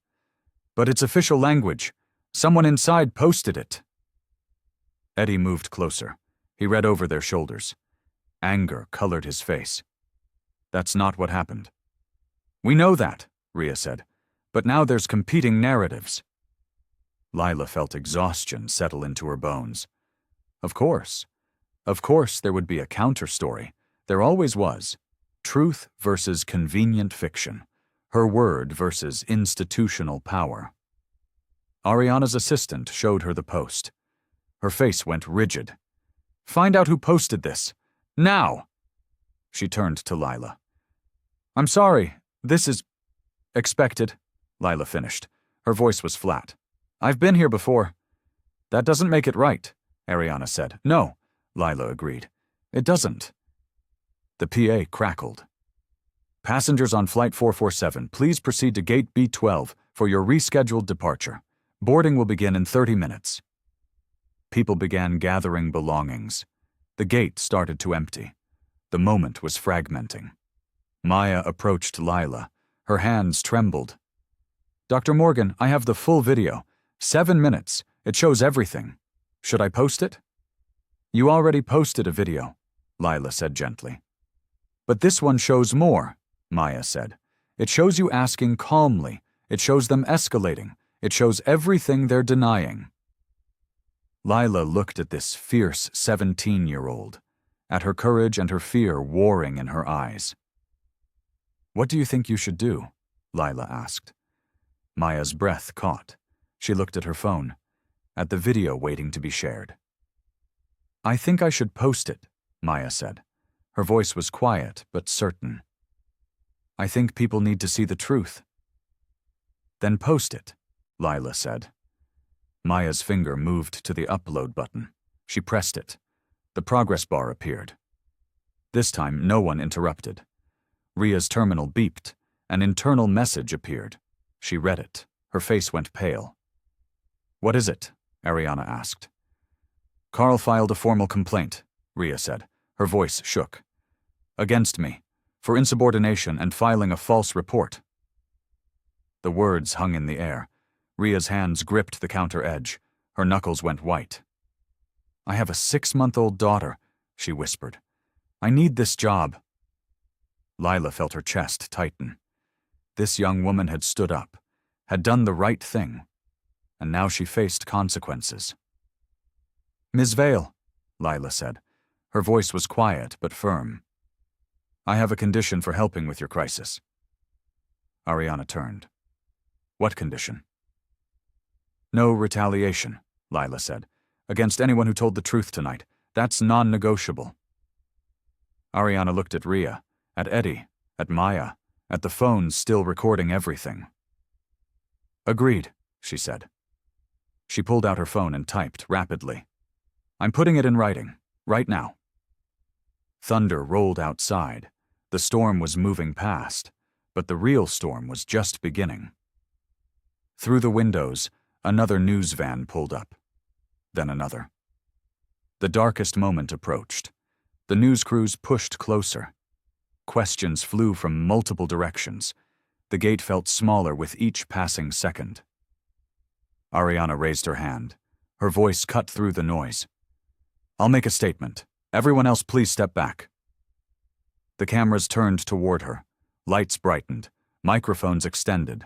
But it's official language. Someone inside posted it. Eddie moved closer. He read over their shoulders. Anger colored his face. That's not what happened. We know that, Rhea said. But now there's competing narratives. Lila felt exhaustion settle into her bones. Of course. Of course there would be a counter-story. There always was. Truth versus convenient fiction. Her word versus institutional power. Ariana's assistant showed her the post. Her face went rigid. Find out who posted this. Now! She turned to Lila. I'm sorry, this is expected, Lila finished. Her voice was flat. I've been here before. That doesn't make it right, Ariana said. No, Lila agreed. It doesn't. The PA crackled. Passengers on Flight 447, please proceed to Gate B12 for your rescheduled departure. Boarding will begin in 30 minutes. People began gathering belongings. The gate started to empty. The moment was fragmenting. Maya approached Lila. Her hands trembled. Dr. Morgan, I have the full video. 7 minutes. It shows everything. Should I post it? You already posted a video, Lila said gently. But this one shows more, Maya said. It shows you asking calmly. It shows them escalating. It shows everything they're denying. Lila looked at this fierce 17-year-old, at her courage and her fear warring in her eyes. What do you think you should do? Lila asked. Maya's breath caught. She looked at her phone, at the video waiting to be shared. I think I should post it, Maya said. Her voice was quiet but certain. I think people need to see the truth. Then post it, Lila said. Maya's finger moved to the upload button. She pressed it. The progress bar appeared. This time, no one interrupted. Rhea's terminal beeped. An internal message appeared. She read it. Her face went pale. What is it? Ariana asked. Carl filed a formal complaint, Rhea said. Her voice shook. Against me, for insubordination and filing a false report. The words hung in the air. Rhea's hands gripped the counter edge. Her knuckles went white. I have a 6-month-old daughter, she whispered. I need this job. Lila felt her chest tighten. This young woman had stood up, had done the right thing, and now she faced consequences. Ms. Vale, Lila said. Her voice was quiet but firm. I have a condition for helping with your crisis. Ariana turned. What condition? No retaliation, Lila said, against anyone who told the truth tonight. That's non-negotiable. Ariana looked at Rhea, at Eddie, at Maya, at the phone still recording everything. Agreed, she said. She pulled out her phone and typed rapidly. I'm putting it in writing, right now. Thunder rolled outside. The storm was moving past, but the real storm was just beginning. Through the windows, another news van pulled up. Then another. The darkest moment approached. The news crews pushed closer. Questions flew from multiple directions. The gate felt smaller with each passing second. Ariana raised her hand. Her voice cut through the noise. I'll make a statement. Everyone else please step back. The cameras turned toward her. Lights brightened. Microphones extended.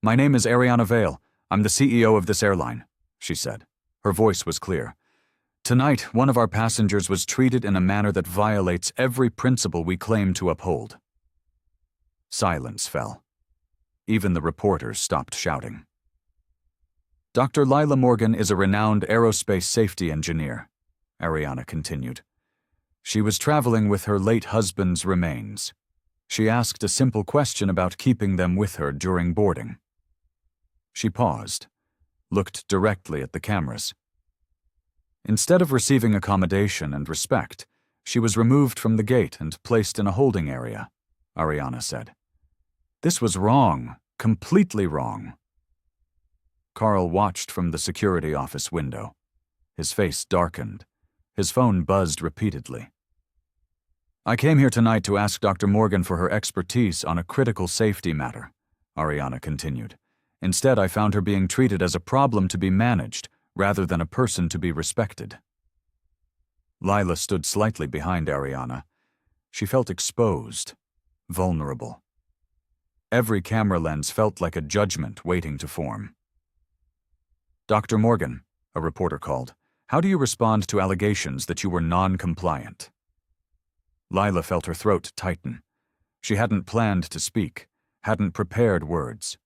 My name is Ariana Vale. I'm the CEO of this airline, she said. Her voice was clear. Tonight, one of our passengers was treated in a manner that violates every principle we claim to uphold. Silence fell. Even the reporters stopped shouting. Dr. Lila Morgan is a renowned aerospace safety engineer, Ariana continued. She was traveling with her late husband's remains. She asked a simple question about keeping them with her during boarding. She paused, looked directly at the cameras. Instead of receiving accommodation and respect, she was removed from the gate and placed in a holding area, Ariana said. This was wrong, completely wrong. Carl watched from the security office window. His face darkened. His phone buzzed repeatedly. I came here tonight to ask Dr. Morgan for her expertise on a critical safety matter, Ariana continued. Instead, I found her being treated as a problem to be managed, rather than a person to be respected. Lila stood slightly behind Ariana. She felt exposed, vulnerable. Every camera lens felt like a judgment waiting to form. Dr. Morgan, a reporter called, how do you respond to allegations that you were non-compliant? Lila felt her throat tighten. She hadn't planned to speak, hadn't prepared words.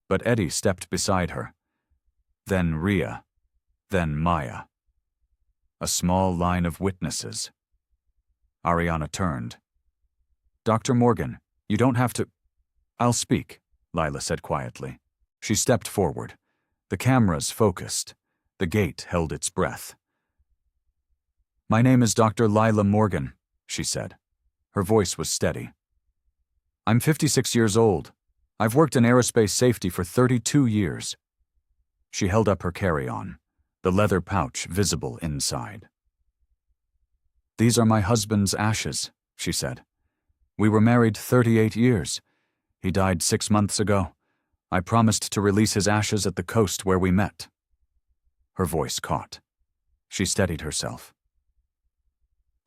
But Eddie stepped beside her. Then Rhea. Then Maya. A small line of witnesses. Ariana turned. Dr. Morgan, you don't have to— I'll speak, Lila said quietly. She stepped forward. The cameras focused. The gate held its breath. My name is Dr. Lila Morgan, she said. Her voice was steady. I'm 56 years old. I've worked in aerospace safety for 32 years. She held up her carry-on, the leather pouch visible inside. These are my husband's ashes, she said. We were married 38 years. He died 6 months ago. I promised to release his ashes at the coast where we met. Her voice caught. She steadied herself.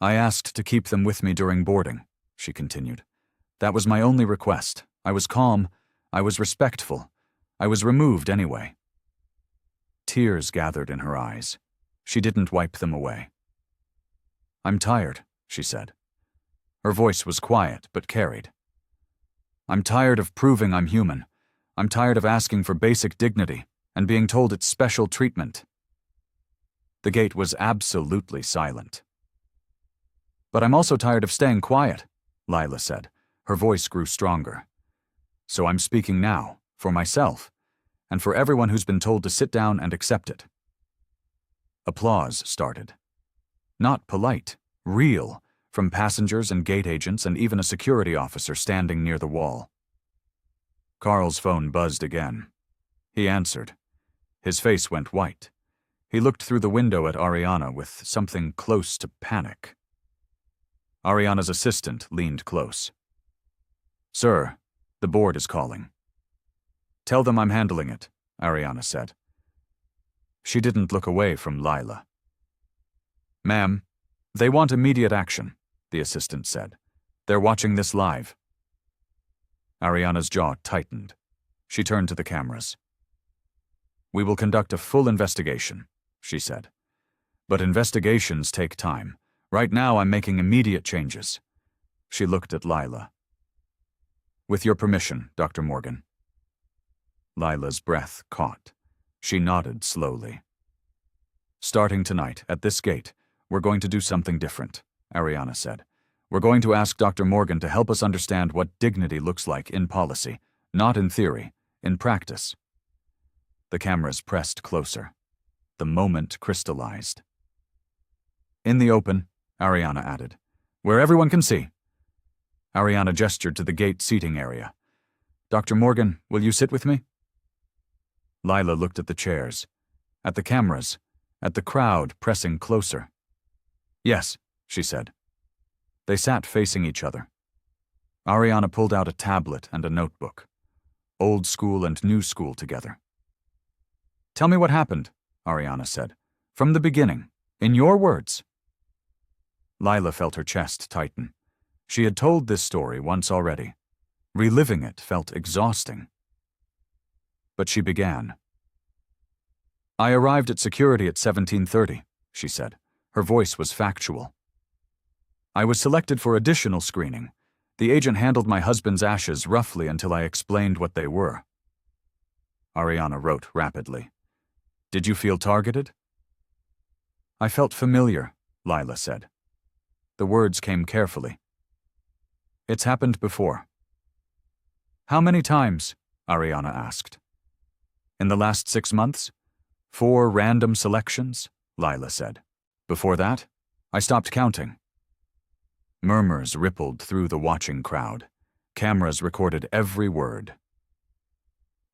I asked to keep them with me during boarding, she continued. That was my only request. I was calm. I was respectful. I was removed anyway. Tears gathered in her eyes. She didn't wipe them away. I'm tired, she said. Her voice was quiet but carried. I'm tired of proving I'm human. I'm tired of asking for basic dignity and being told it's special treatment. The gate was absolutely silent. But I'm also tired of staying quiet, Lila said. Her voice grew stronger. So I'm speaking now, for myself, and for everyone who's been told to sit down and accept it. Applause started. Not polite, real, from passengers and gate agents and even a security officer standing near the wall. Carl's phone buzzed again. He answered. His face went white. He looked through the window at Ariana with something close to panic. Ariana's assistant leaned close. Sir, the board is calling. Tell them I'm handling it, Ariana said. She didn't look away from Lila. Ma'am, they want immediate action, the assistant said. They're watching this live. Ariana's jaw tightened. She turned to the cameras. We will conduct a full investigation, she said. But investigations take time. Right now I'm making immediate changes. She looked at Lila. With your permission, Dr. Morgan. Lila's breath caught. She nodded slowly. Starting tonight, at this gate, we're going to do something different, Ariana said. We're going to ask Dr. Morgan to help us understand what dignity looks like in policy, not in theory, in practice. The cameras pressed closer. The moment crystallized. In the open, Ariana added, where everyone can see. Ariana gestured to the gate seating area. Dr. Morgan, will you sit with me? Lila looked at the chairs, at the cameras, at the crowd pressing closer. Yes, she said. They sat facing each other. Ariana pulled out a tablet and a notebook. Old school and new school together. Tell me what happened, Ariana said. From the beginning, in your words. Lila felt her chest tighten. She had told this story once already. Reliving it felt exhausting. But she began. I arrived at security at 17:30, she said. Her voice was factual. I was selected for additional screening. The agent handled my husband's ashes roughly until I explained what they were. Ariana wrote rapidly. Did you feel targeted? I felt familiar, Lila said. The words came carefully. It's happened before. How many times? Ariana asked. In the last 6 months? 4 random selections, Lila said. Before that, I stopped counting. Murmurs rippled through the watching crowd. Cameras recorded every word.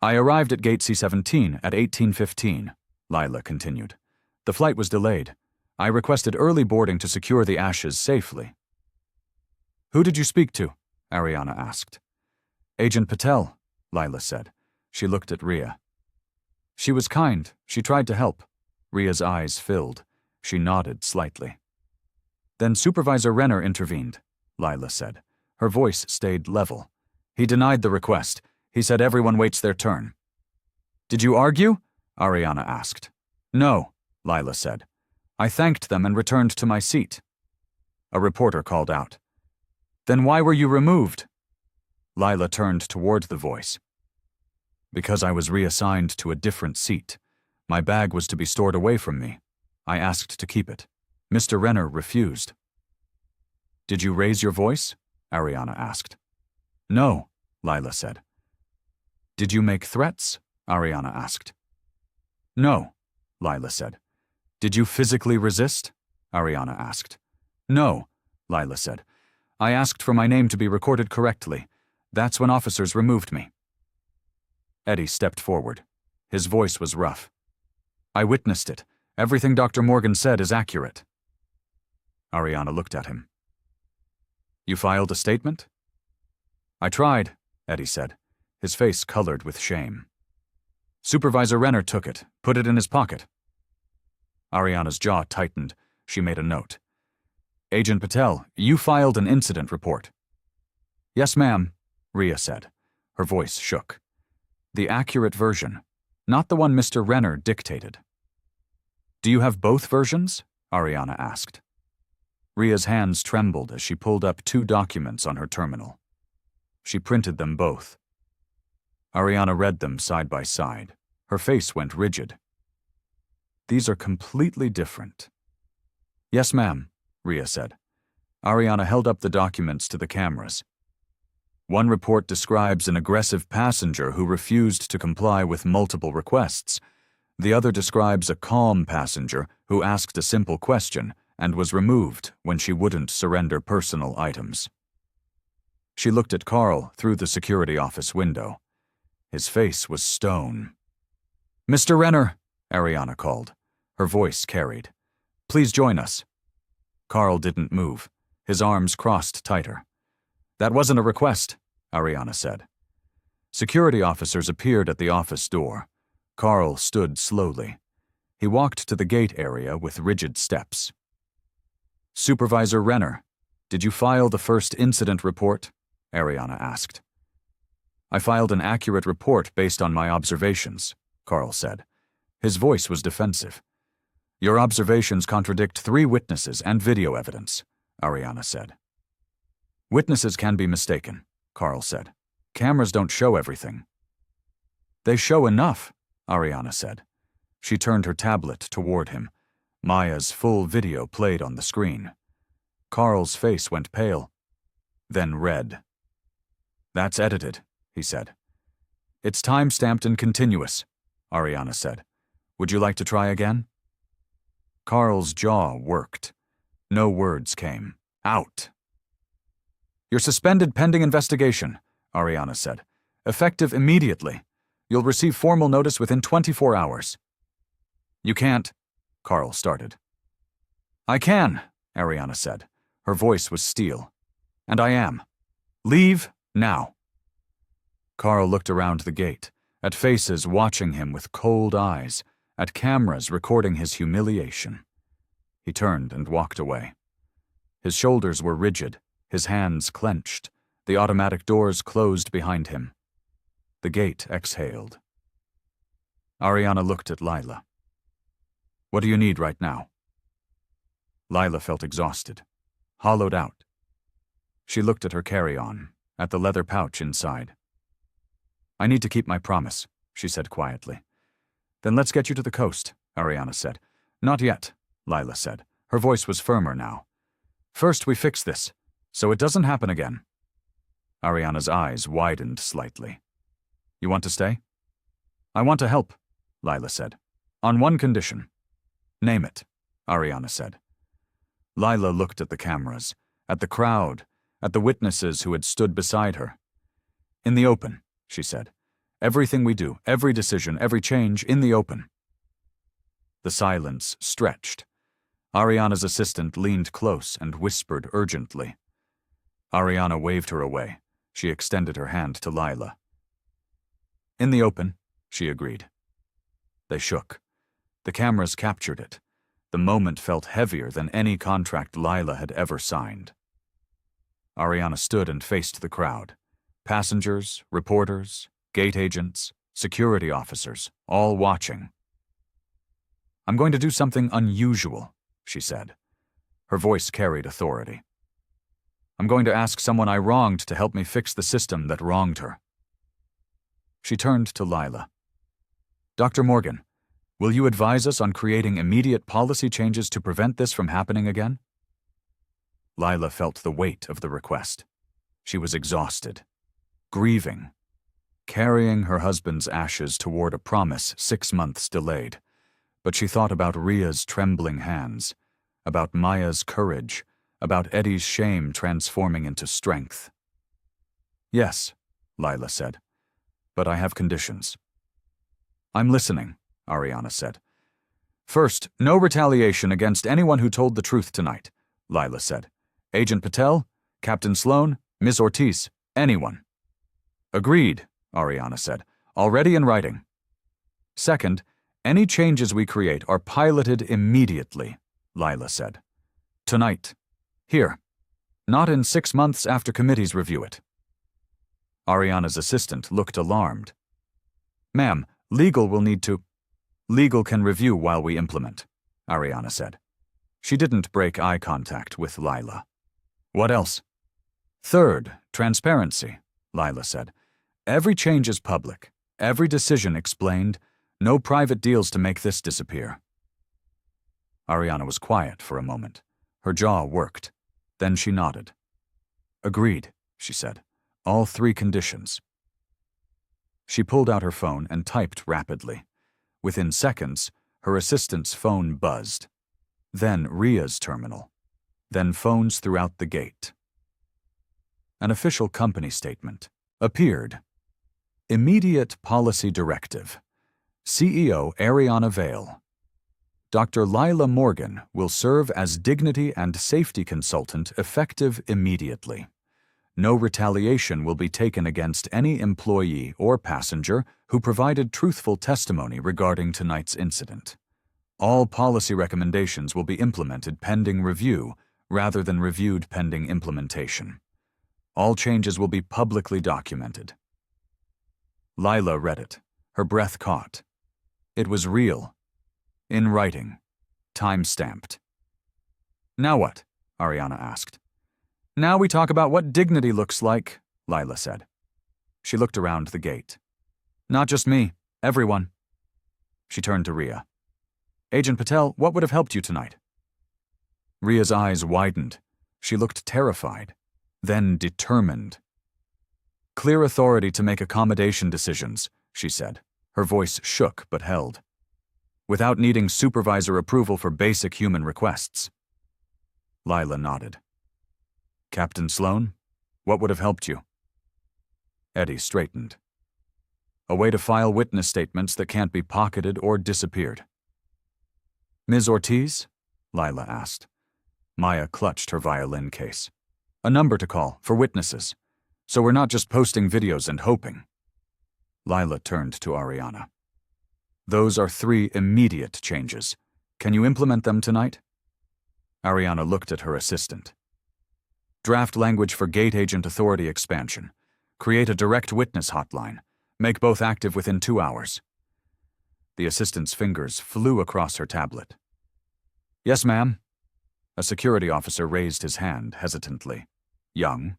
I arrived at gate C-17 at 18:15, Lila continued. The flight was delayed. I requested early boarding to secure the ashes safely. Who did you speak to? Ariana asked. Agent Patel, Lila said. She looked at Ria. She was kind. She tried to help. Ria's eyes filled. She nodded slightly. Then Supervisor Renner intervened, Lila said. Her voice stayed level. He denied the request. He said everyone waits their turn. Did you argue? Ariana asked. No, Lila said. I thanked them and returned to my seat. A reporter called out. Then why were you removed? Lila turned toward the voice. Because I was reassigned to a different seat. My bag was to be stored away from me. I asked to keep it. Mr. Renner refused. Did you raise your voice? Ariana asked. No, Lila said. Did you make threats? Ariana asked. No, Lila said. Did you physically resist? Ariana asked. No, Lila said. I asked for my name to be recorded correctly. That's when officers removed me. Eddie stepped forward. His voice was rough. I witnessed it. Everything Dr. Morgan said is accurate. Ariana looked at him. You filed a statement? I tried, Eddie said, his face colored with shame. Supervisor Renner took it, put it in his pocket. Ariana's jaw tightened. She made a note. Agent Patel, you filed an incident report. Yes, ma'am, Ria said. Her voice shook. The accurate version, not the one Mr. Renner dictated. Do you have both versions? Ariana asked. Ria's hands trembled as she pulled up 2 documents on her terminal. She printed them both. Ariana read them side by side. Her face went rigid. These are completely different. Yes, ma'am, Ria said. Ariana held up the documents to the cameras. One report describes an aggressive passenger who refused to comply with multiple requests. The other describes a calm passenger who asked a simple question and was removed when she wouldn't surrender personal items. She looked at Carl through the security office window. His face was stone. Mr. Renner, Ariana called. Her voice carried. Please join us. Carl didn't move. His arms crossed tighter. That wasn't a request, Ariana said. Security officers appeared at the office door. Carl stood slowly. He walked to the gate area with rigid steps. Supervisor Renner, did you file the first incident report? Ariana asked. I filed an accurate report based on my observations, Carl said. His voice was defensive. Your observations contradict 3 witnesses and video evidence, Ariana said. Witnesses can be mistaken, Carl said. Cameras don't show everything. They show enough, Ariana said. She turned her tablet toward him. Maya's full video played on the screen. Carl's face went pale, then red. That's edited, he said. It's time-stamped and continuous, Ariana said. Would you like to try again? Carl's jaw worked. No words came. Out. You're suspended pending investigation, Ariana said. Effective immediately. You'll receive formal notice within 24 hours. You can't, Carl started. I can, Ariana said. Her voice was steel. And I am. Leave now. Carl looked around the gate, at faces watching him with cold eyes, at cameras recording his humiliation. He turned and walked away. His shoulders were rigid, his hands clenched. The automatic doors closed behind him. The gate exhaled. Ariana looked at Lila. What do you need right now? Lila felt exhausted, hollowed out. She looked at her carry-on, at the leather pouch inside. I need to keep my promise, she said quietly. Then let's get you to the coast, Ariana said. Not yet, Lila said. Her voice was firmer now. First we fix this, so it doesn't happen again. Ariana's eyes widened slightly. You want to stay? I want to help, Lila said. On one condition. Name it, Ariana said. Lila looked at the cameras, at the crowd, at the witnesses who had stood beside her. In the open, she said. Everything we do, every decision, every change, in the open. The silence stretched. Ariana's assistant leaned close and whispered urgently. Ariana waved her away. She extended her hand to Lila. "In the open," she agreed. They shook. The cameras captured it. The moment felt heavier than any contract Lila had ever signed. Ariana stood and faced the crowd. Passengers, reporters, gate agents, security officers, all watching. "I'm going to do something unusual," she said. Her voice carried authority. "I'm going to ask someone I wronged to help me fix the system that wronged her." She turned to Lila. "Dr. Morgan, will you advise us on creating immediate policy changes to prevent this from happening again?" Lila felt the weight of the request. She was exhausted, grieving, carrying her husband's ashes toward a promise 6 months delayed. But she thought about Ria's trembling hands, about Maya's courage, about Eddie's shame transforming into strength. "Yes," Lila said, "but I have conditions." "I'm listening," Ariana said. "First, no retaliation against anyone who told the truth tonight," Lila said. "Agent Patel, Captain Sloan, Miss Ortiz, anyone." "Agreed," Ariana said. "Already in writing." "Second, any changes we create are piloted immediately," Lila said. "Tonight. Here. Not in 6 months after committees review it." Ariana's assistant looked alarmed. "Ma'am, legal will need to—" "Legal can review while we implement," Ariana said. She didn't break eye contact with Lila. "What else?" "Third, transparency," Lila said. "Every change is public, every decision explained, no private deals to make this disappear." Ariana was quiet for a moment. Her jaw worked. Then she nodded. "Agreed," she said. "All 3 conditions." She pulled out her phone and typed rapidly. Within seconds, her assistant's phone buzzed. Then Ria's terminal. Then phones throughout the gate. An official company statement appeared. Immediate Policy Directive. CEO Ariana Vale. Dr. Lila Morgan will serve as Dignity and Safety Consultant effective immediately. No retaliation will be taken against any employee or passenger who provided truthful testimony regarding tonight's incident. All policy recommendations will be implemented pending review rather than reviewed pending implementation. All changes will be publicly documented. Lila read it. Her breath caught. It was real. In writing. Time-stamped. "Now what?" Ariana asked. "Now we talk about what dignity looks like," Lila said. She looked around the gate. "Not just me. Everyone." She turned to Ria. "Agent Patel, what would have helped you tonight?" Ria's eyes widened. She looked terrified, then determined. "Clear authority to make accommodation decisions," she said. Her voice shook but held. "Without needing supervisor approval for basic human requests." Lila nodded. "Captain Sloan, what would have helped you?" Eddie straightened. "A way to file witness statements that can't be pocketed or disappeared." "Ms. Ortiz?" Lila asked. Maya clutched her violin case. "A number to call, for witnesses. So we're not just posting videos and hoping." Lila turned to Ariana. "Those are 3 immediate changes. Can you implement them tonight?" Ariana looked at her assistant. "Draft language for gate agent authority expansion. Create a direct witness hotline. Make both active within 2 hours." The assistant's fingers flew across her tablet. "Yes, ma'am." A security officer raised his hand hesitantly. Young,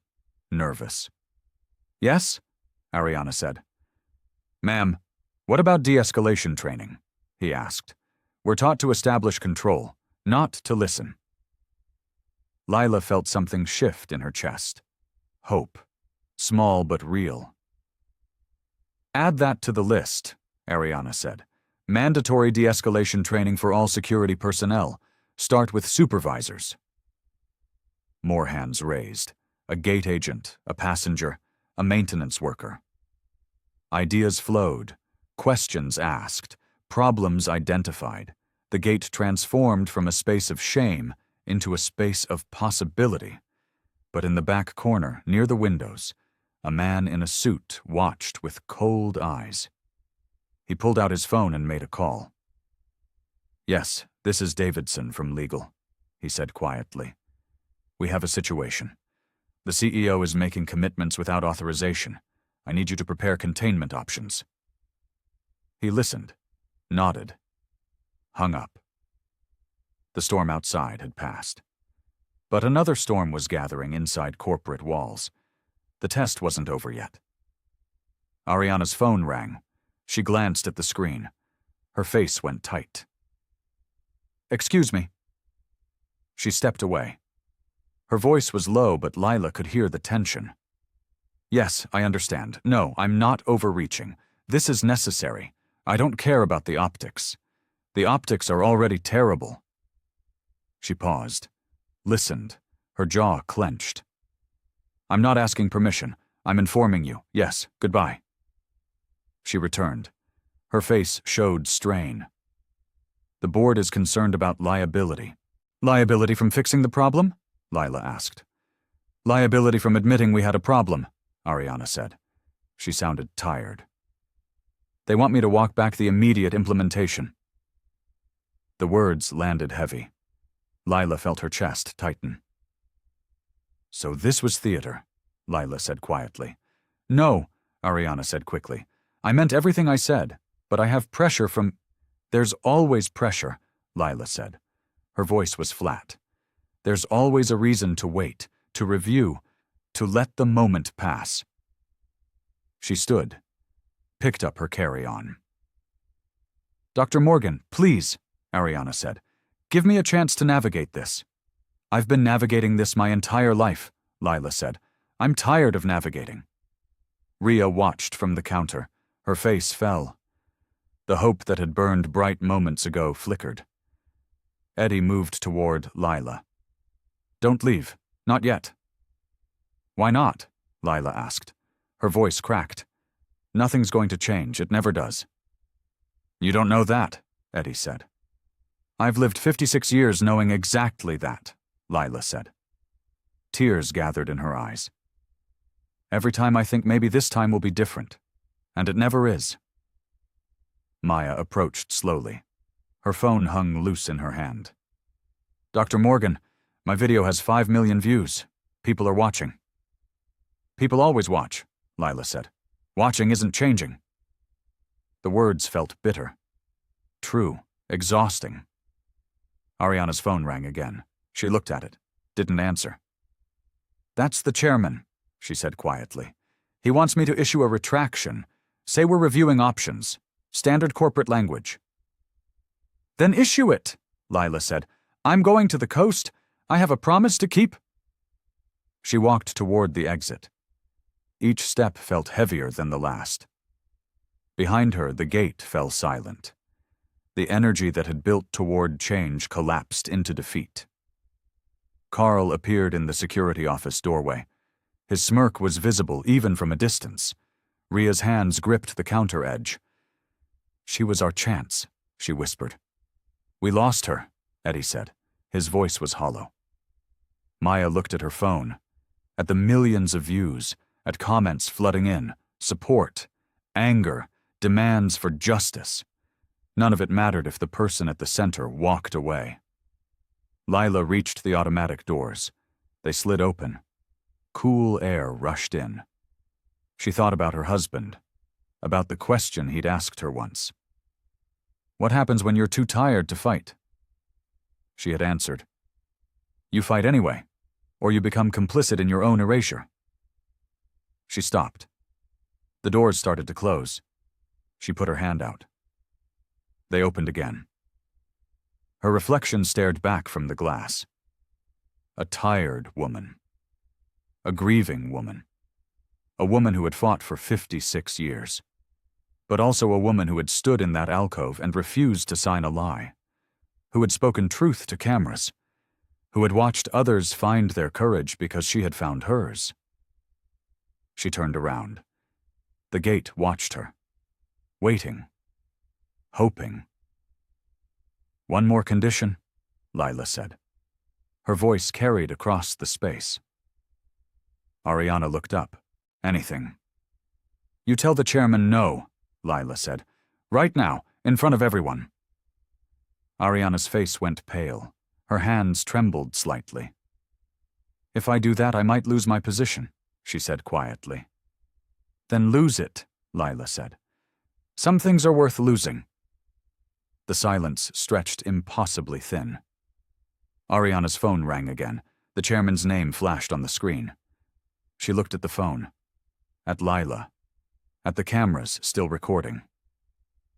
nervous. "Yes?" Ariana said. "Ma'am, what about de-escalation training?" he asked. "We're taught to establish control, not to listen." Lila felt something shift in her chest. Hope. Small but real. "Add that to the list," Ariana said. "Mandatory de-escalation training for all security personnel. Start with supervisors." More hands raised. A gate agent, a passenger, a maintenance worker. Ideas flowed. Questions asked. Problems identified. The gate transformed from a space of shame into a space of possibility. But in the back corner, near the windows, a man in a suit watched with cold eyes. He pulled out his phone and made a call. "Yes, this is Davidson from legal," he said quietly. "We have a situation. The CEO is making commitments without authorization. I need you to prepare containment options." He listened, nodded, hung up. The storm outside had passed. But another storm was gathering inside corporate walls. The test wasn't over yet. Ariana's phone rang. She glanced at the screen. Her face went tight. "Excuse me." She stepped away. Her voice was low, but Lila could hear the tension. "Yes, I understand. No, I'm not overreaching. This is necessary. I don't care about the optics. The optics are already terrible." She paused, listened, her jaw clenched. "I'm not asking permission. I'm informing you. Yes, goodbye." She returned. Her face showed strain. "The board is concerned about liability." "Liability from fixing the problem?" Lila asked. "Liability from admitting we had a problem," Ariana said. She sounded tired. "They want me to walk back the immediate implementation." The words landed heavy. Lila felt her chest tighten. "So this was theater," Lila said quietly. "No," Ariana said quickly. "I meant everything I said, but I have pressure from—" "There's always pressure," Lila said. Her voice was flat. "There's always a reason to wait, to review, to let the moment pass." She stood, picked up her carry-on. "Dr. Morgan, please," Ariana said. "Give me a chance to navigate this." "I've been navigating this my entire life," Lila said. "I'm tired of navigating." Rhea watched from the counter. Her face fell. The hope that had burned bright moments ago flickered. Eddie moved toward Lila. "Don't leave. Not yet." "Why not?" Lila asked. Her voice cracked. "Nothing's going to change. It never does." "You don't know that," Eddie said. "I've lived 56 years knowing exactly that," Lila said. Tears gathered in her eyes. "Every time I think maybe this time will be different. And it never is." Maya approached slowly. Her phone hung loose in her hand. "Dr. Morgan, my video has 5 million views. People are watching." "People always watch," Lila said. "Watching isn't changing." The words felt bitter. True, exhausting. Ariana's phone rang again. She looked at it, didn't answer. "That's the chairman," she said quietly. "He wants me to issue a retraction. Say we're reviewing options. Standard corporate language." "Then issue it," Lila said. "I'm going to the coast. I have a promise to keep." She walked toward the exit. Each step felt heavier than the last. Behind her, the gate fell silent. The energy that had built toward change collapsed into defeat. Carl appeared in the security office doorway. His smirk was visible even from a distance. Rhea's hands gripped the counter edge. "She was our chance," she whispered. "We lost her," Eddie said. His voice was hollow. Maya looked at her phone, at the millions of views, at comments flooding in, support, anger, demands for justice. None of it mattered if the person at the center walked away. Lila reached the automatic doors. They slid open. Cool air rushed in. She thought about her husband, about the question he'd asked her once. "What happens when you're too tired to fight?" She had answered, "You fight anyway, or you become complicit in your own erasure." She stopped. The doors started to close. She put her hand out. They opened again. Her reflection stared back from the glass. A tired woman. A grieving woman. A woman who had fought for 56 years. But also a woman who had stood in that alcove and refused to sign a lie. Who had spoken truth to cameras. Who had watched others find their courage because she had found hers. She turned around. The gate watched her. Waiting. Hoping. "One more condition," Lila said. Her voice carried across the space. Ariana looked up. Anything. You tell the chairman no, Lila said. Right now, in front of everyone. Ariana's face went pale. Her hands trembled slightly. If I do that, I might lose my position, she said quietly. Then lose it, Lila said. Some things are worth losing. The silence stretched impossibly thin. Ariana's phone rang again. The chairman's name flashed on the screen. She looked at the phone. At Lila. At the cameras still recording.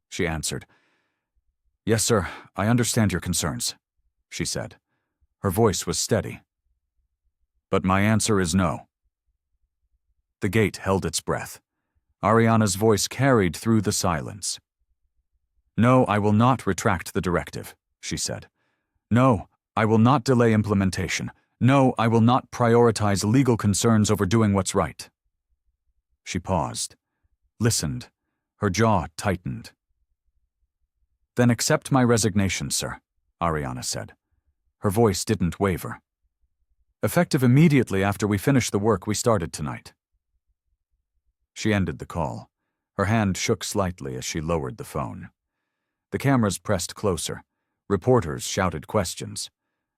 She answered. Yes, sir, I understand your concerns, she said. Her voice was steady. But my answer is no. The gate held its breath. Ariana's voice carried through the silence. No, I will not retract the directive, she said. No, I will not delay implementation. No, I will not prioritize legal concerns over doing what's right. She paused, listened. Her jaw tightened. Then accept my resignation, sir, Ariana said. Her voice didn't waver. Effective immediately after we finish the work we started tonight. She ended the call. Her hand shook slightly as she lowered the phone. The cameras pressed closer. Reporters shouted questions.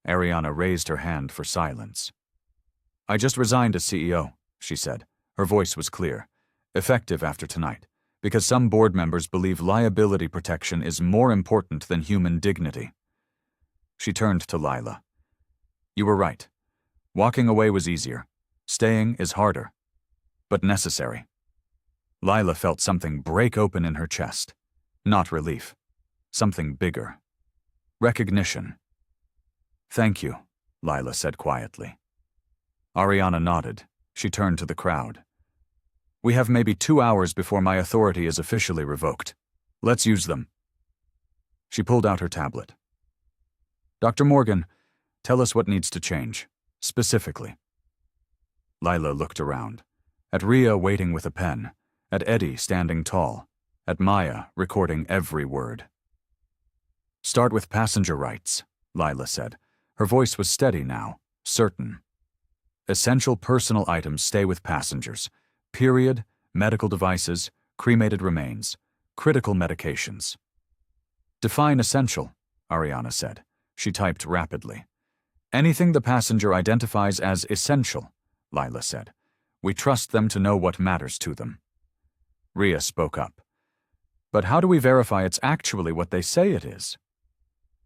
Ariana raised her hand for silence. I just resigned as CEO, she said. Her voice was clear. Effective after tonight, because some board members believe liability protection is more important than human dignity. She turned to Lila. You were right. Walking away was easier. Staying is harder, but necessary. Lila felt something break open in her chest. Not relief. Something bigger. Recognition. Thank you, Lila said quietly. Ariana nodded. She turned to the crowd. We have maybe 2 hours before my authority is officially revoked. Let's use them. She pulled out her tablet. Dr. Morgan, tell us what needs to change, specifically. Lila looked around. At Rhea waiting with a pen. At Eddie standing tall. At Maya recording every word. Start with passenger rights, Lila said. Her voice was steady now, certain. Essential personal items stay with passengers. Period, medical devices, cremated remains, critical medications. Define essential, Ariana said. She typed rapidly. Anything the passenger identifies as essential, Lila said. We trust them to know what matters to them. Rhea spoke up. But how do we verify it's actually what they say it is?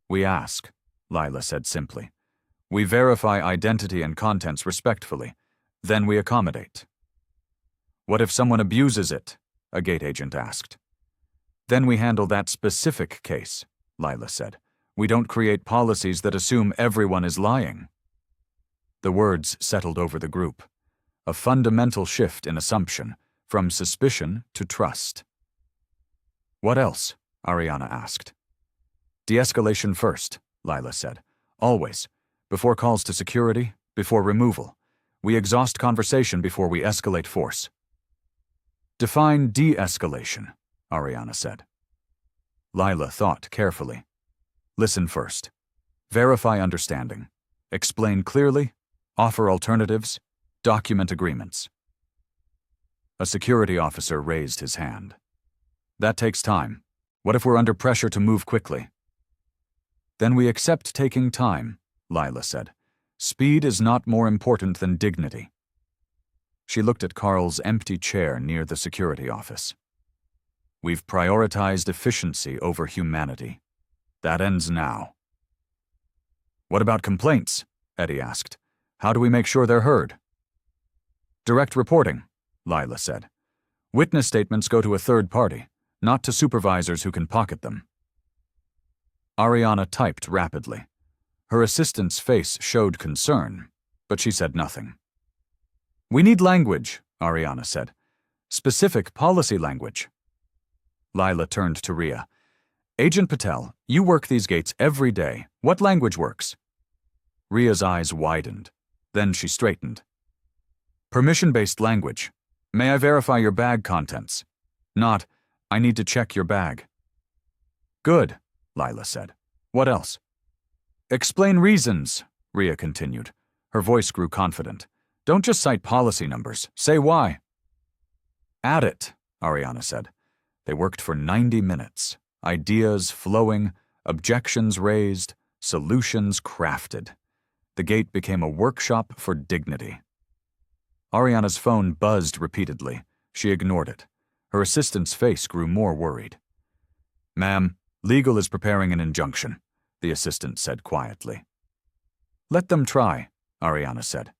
We ask, Lila said simply. We verify identity and contents respectfully. Then we accommodate. What if someone abuses it? A gate agent asked. Then we handle that specific case, Lila said. We don't create policies that assume everyone is lying. The words settled over the group. A fundamental shift in assumption, from suspicion to trust. What else? Ariana asked. De-escalation first, Lila said. Always. Before calls to security, before removal. We exhaust conversation before we escalate force. Define de-escalation, Ariana said. Lila thought carefully. Listen first. Verify understanding. Explain clearly. Offer alternatives. Document agreements. A security officer raised his hand. That takes time. What if we're under pressure to move quickly? Then we accept taking time, Lila said. Speed is not more important than dignity. She looked at Carl's empty chair near the security office. We've prioritized efficiency over humanity. That ends now. What about complaints? Eddie asked. How do we make sure they're heard? Direct reporting, Lila said. Witness statements go to a third party, not to supervisors who can pocket them. Ariana typed rapidly. Her assistant's face showed concern, but she said nothing. We need language, Ariana said. Specific policy language. Lila turned to Rhea. Agent Patel, you work these gates every day. What language works? Rhea's eyes widened. Then she straightened. Permission-based language. May I verify your bag contents? Not, I need to check your bag. Good, Lila said. What else? Explain reasons, Rhea continued. Her voice grew confident. Don't just cite policy numbers. Say why. At it, Ariana said. They worked for 90 minutes. Ideas flowing, objections raised, solutions crafted. The gate became a workshop for dignity. Ariana's phone buzzed repeatedly. She ignored it. Her assistant's face grew more worried. Ma'am, legal is preparing an injunction, the assistant said quietly. Let them try, Ariana said.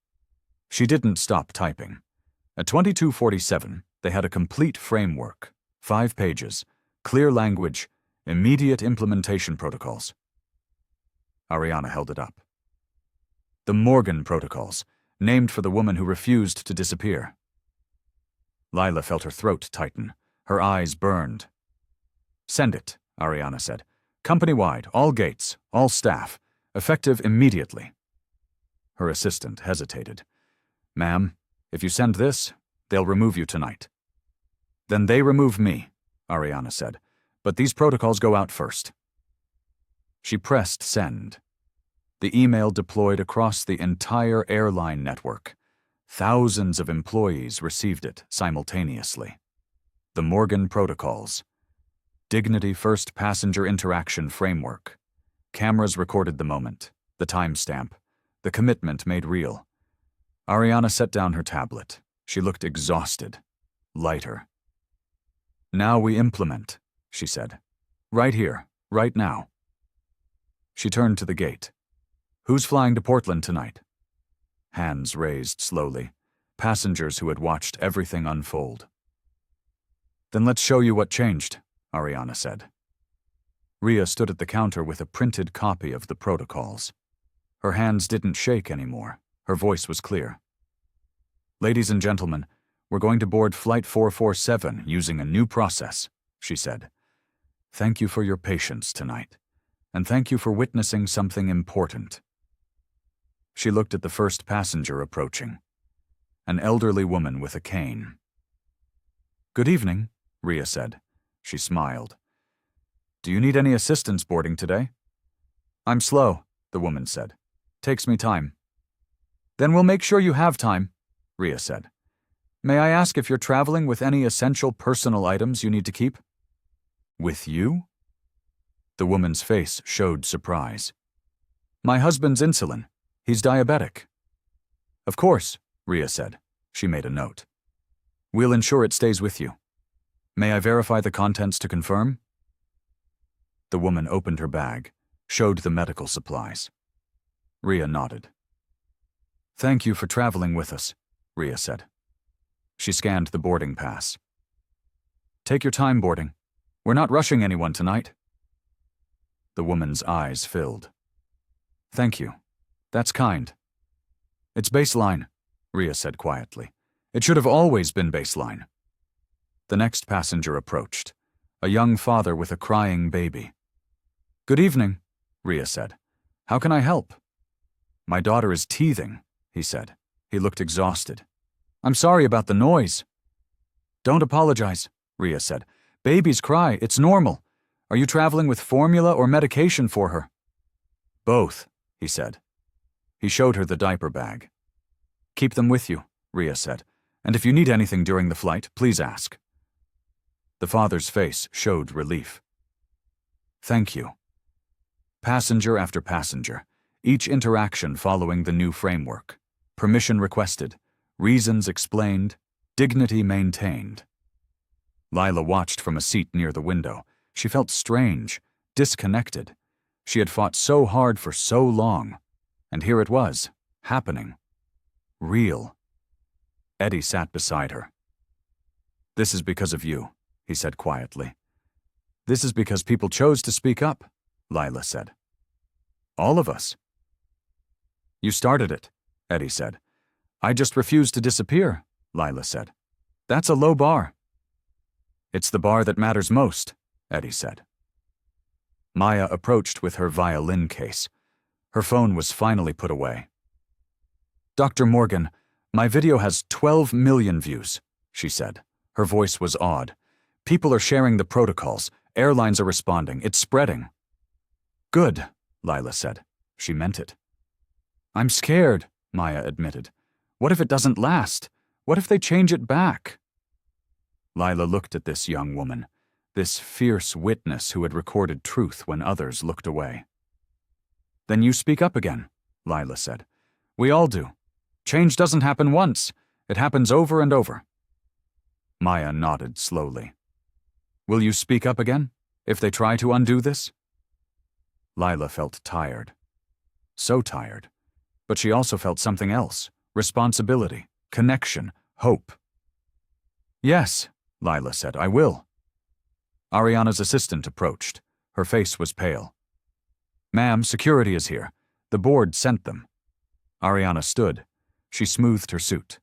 She didn't stop typing. At 22:47, they had a complete framework, 5 pages, clear language, immediate implementation protocols. Ariana held it up. The Morgan Protocols, named for the woman who refused to disappear. Lila felt her throat tighten. Her eyes burned. Send it, Ariana said. Company-wide, all gates, all staff, effective immediately. Her assistant hesitated. Ma'am, if you send this, they'll remove you tonight. Then they remove me, Ariana said, but these protocols go out first. She pressed send. The email deployed across the entire airline network. Thousands of employees received it simultaneously. The Morgan Protocols. Dignity First Passenger Interaction Framework. Cameras recorded the moment, the timestamp, the commitment made real. Ariana set down her tablet. She looked exhausted, lighter. Now we implement, she said. Right here, right now. She turned to the gate. Who's flying to Portland tonight? Hands raised slowly, passengers who had watched everything unfold. Then let's show you what changed, Ariana said. Rhea stood at the counter with a printed copy of the protocols. Her hands didn't shake anymore. Her voice was clear. Ladies and gentlemen, we're going to board Flight 447 using a new process, she said. Thank you for your patience tonight, and thank you for witnessing something important. She looked at the first passenger approaching, an elderly woman with a cane. Good evening, Rhea said. She smiled. Do you need any assistance boarding today? I'm slow, the woman said. Takes me time. Then we'll make sure you have time, Rhea said. May I ask if you're traveling with any essential personal items you need to keep? With you? The woman's face showed surprise. My husband's insulin. He's diabetic. Of course, Rhea said. She made a note. We'll ensure it stays with you. May I verify the contents to confirm? The woman opened her bag, showed the medical supplies. Rhea nodded. Thank you for traveling with us, Rhea said. She scanned the boarding pass. Take your time boarding. We're not rushing anyone tonight. The woman's eyes filled. Thank you. That's kind. It's baseline, Rhea said quietly. It should have always been baseline. The next passenger approached, a young father with a crying baby. Good evening, Rhea said. How can I help? My daughter is teething, he said. He looked exhausted. I'm sorry about the noise. Don't apologize, Rhea said. Babies cry, it's normal. Are you traveling with formula or medication for her? Both, he said. He showed her the diaper bag. Keep them with you, Rhea said, and if you need anything during the flight, please ask. The father's face showed relief. Thank you. Passenger after passenger, each interaction following the new framework. Permission requested, reasons explained, dignity maintained. Lila watched from a seat near the window. She felt strange, disconnected. She had fought so hard for so long, and here it was, happening. Real. Eddie sat beside her. This is because of you, he said quietly. This is because people chose to speak up, Lila said. All of us. You started it, Eddie said. I just refused to disappear, Lila said. That's a low bar. It's the bar that matters most, Eddie said. Maya approached with her violin case. Her phone was finally put away. Dr. Morgan, my video has 12 million views, she said. Her voice was awed. People are sharing the protocols. Airlines are responding. It's spreading. Good, Lila said. She meant it. I'm scared, Maya admitted. What if it doesn't last? What if they change it back? Lila looked at this young woman, this fierce witness who had recorded truth when others looked away. Then you speak up again, Lila said. We all do. Change doesn't happen once. It happens over and over. Maya nodded slowly. Will you speak up again, if they try to undo this? Lila felt tired. So tired. But she also felt something else. Responsibility, connection, hope. Yes, Lila said, I will. Ariana's assistant approached. Her face was pale. Ma'am, security is here. The board sent them. Ariana stood. She smoothed her suit.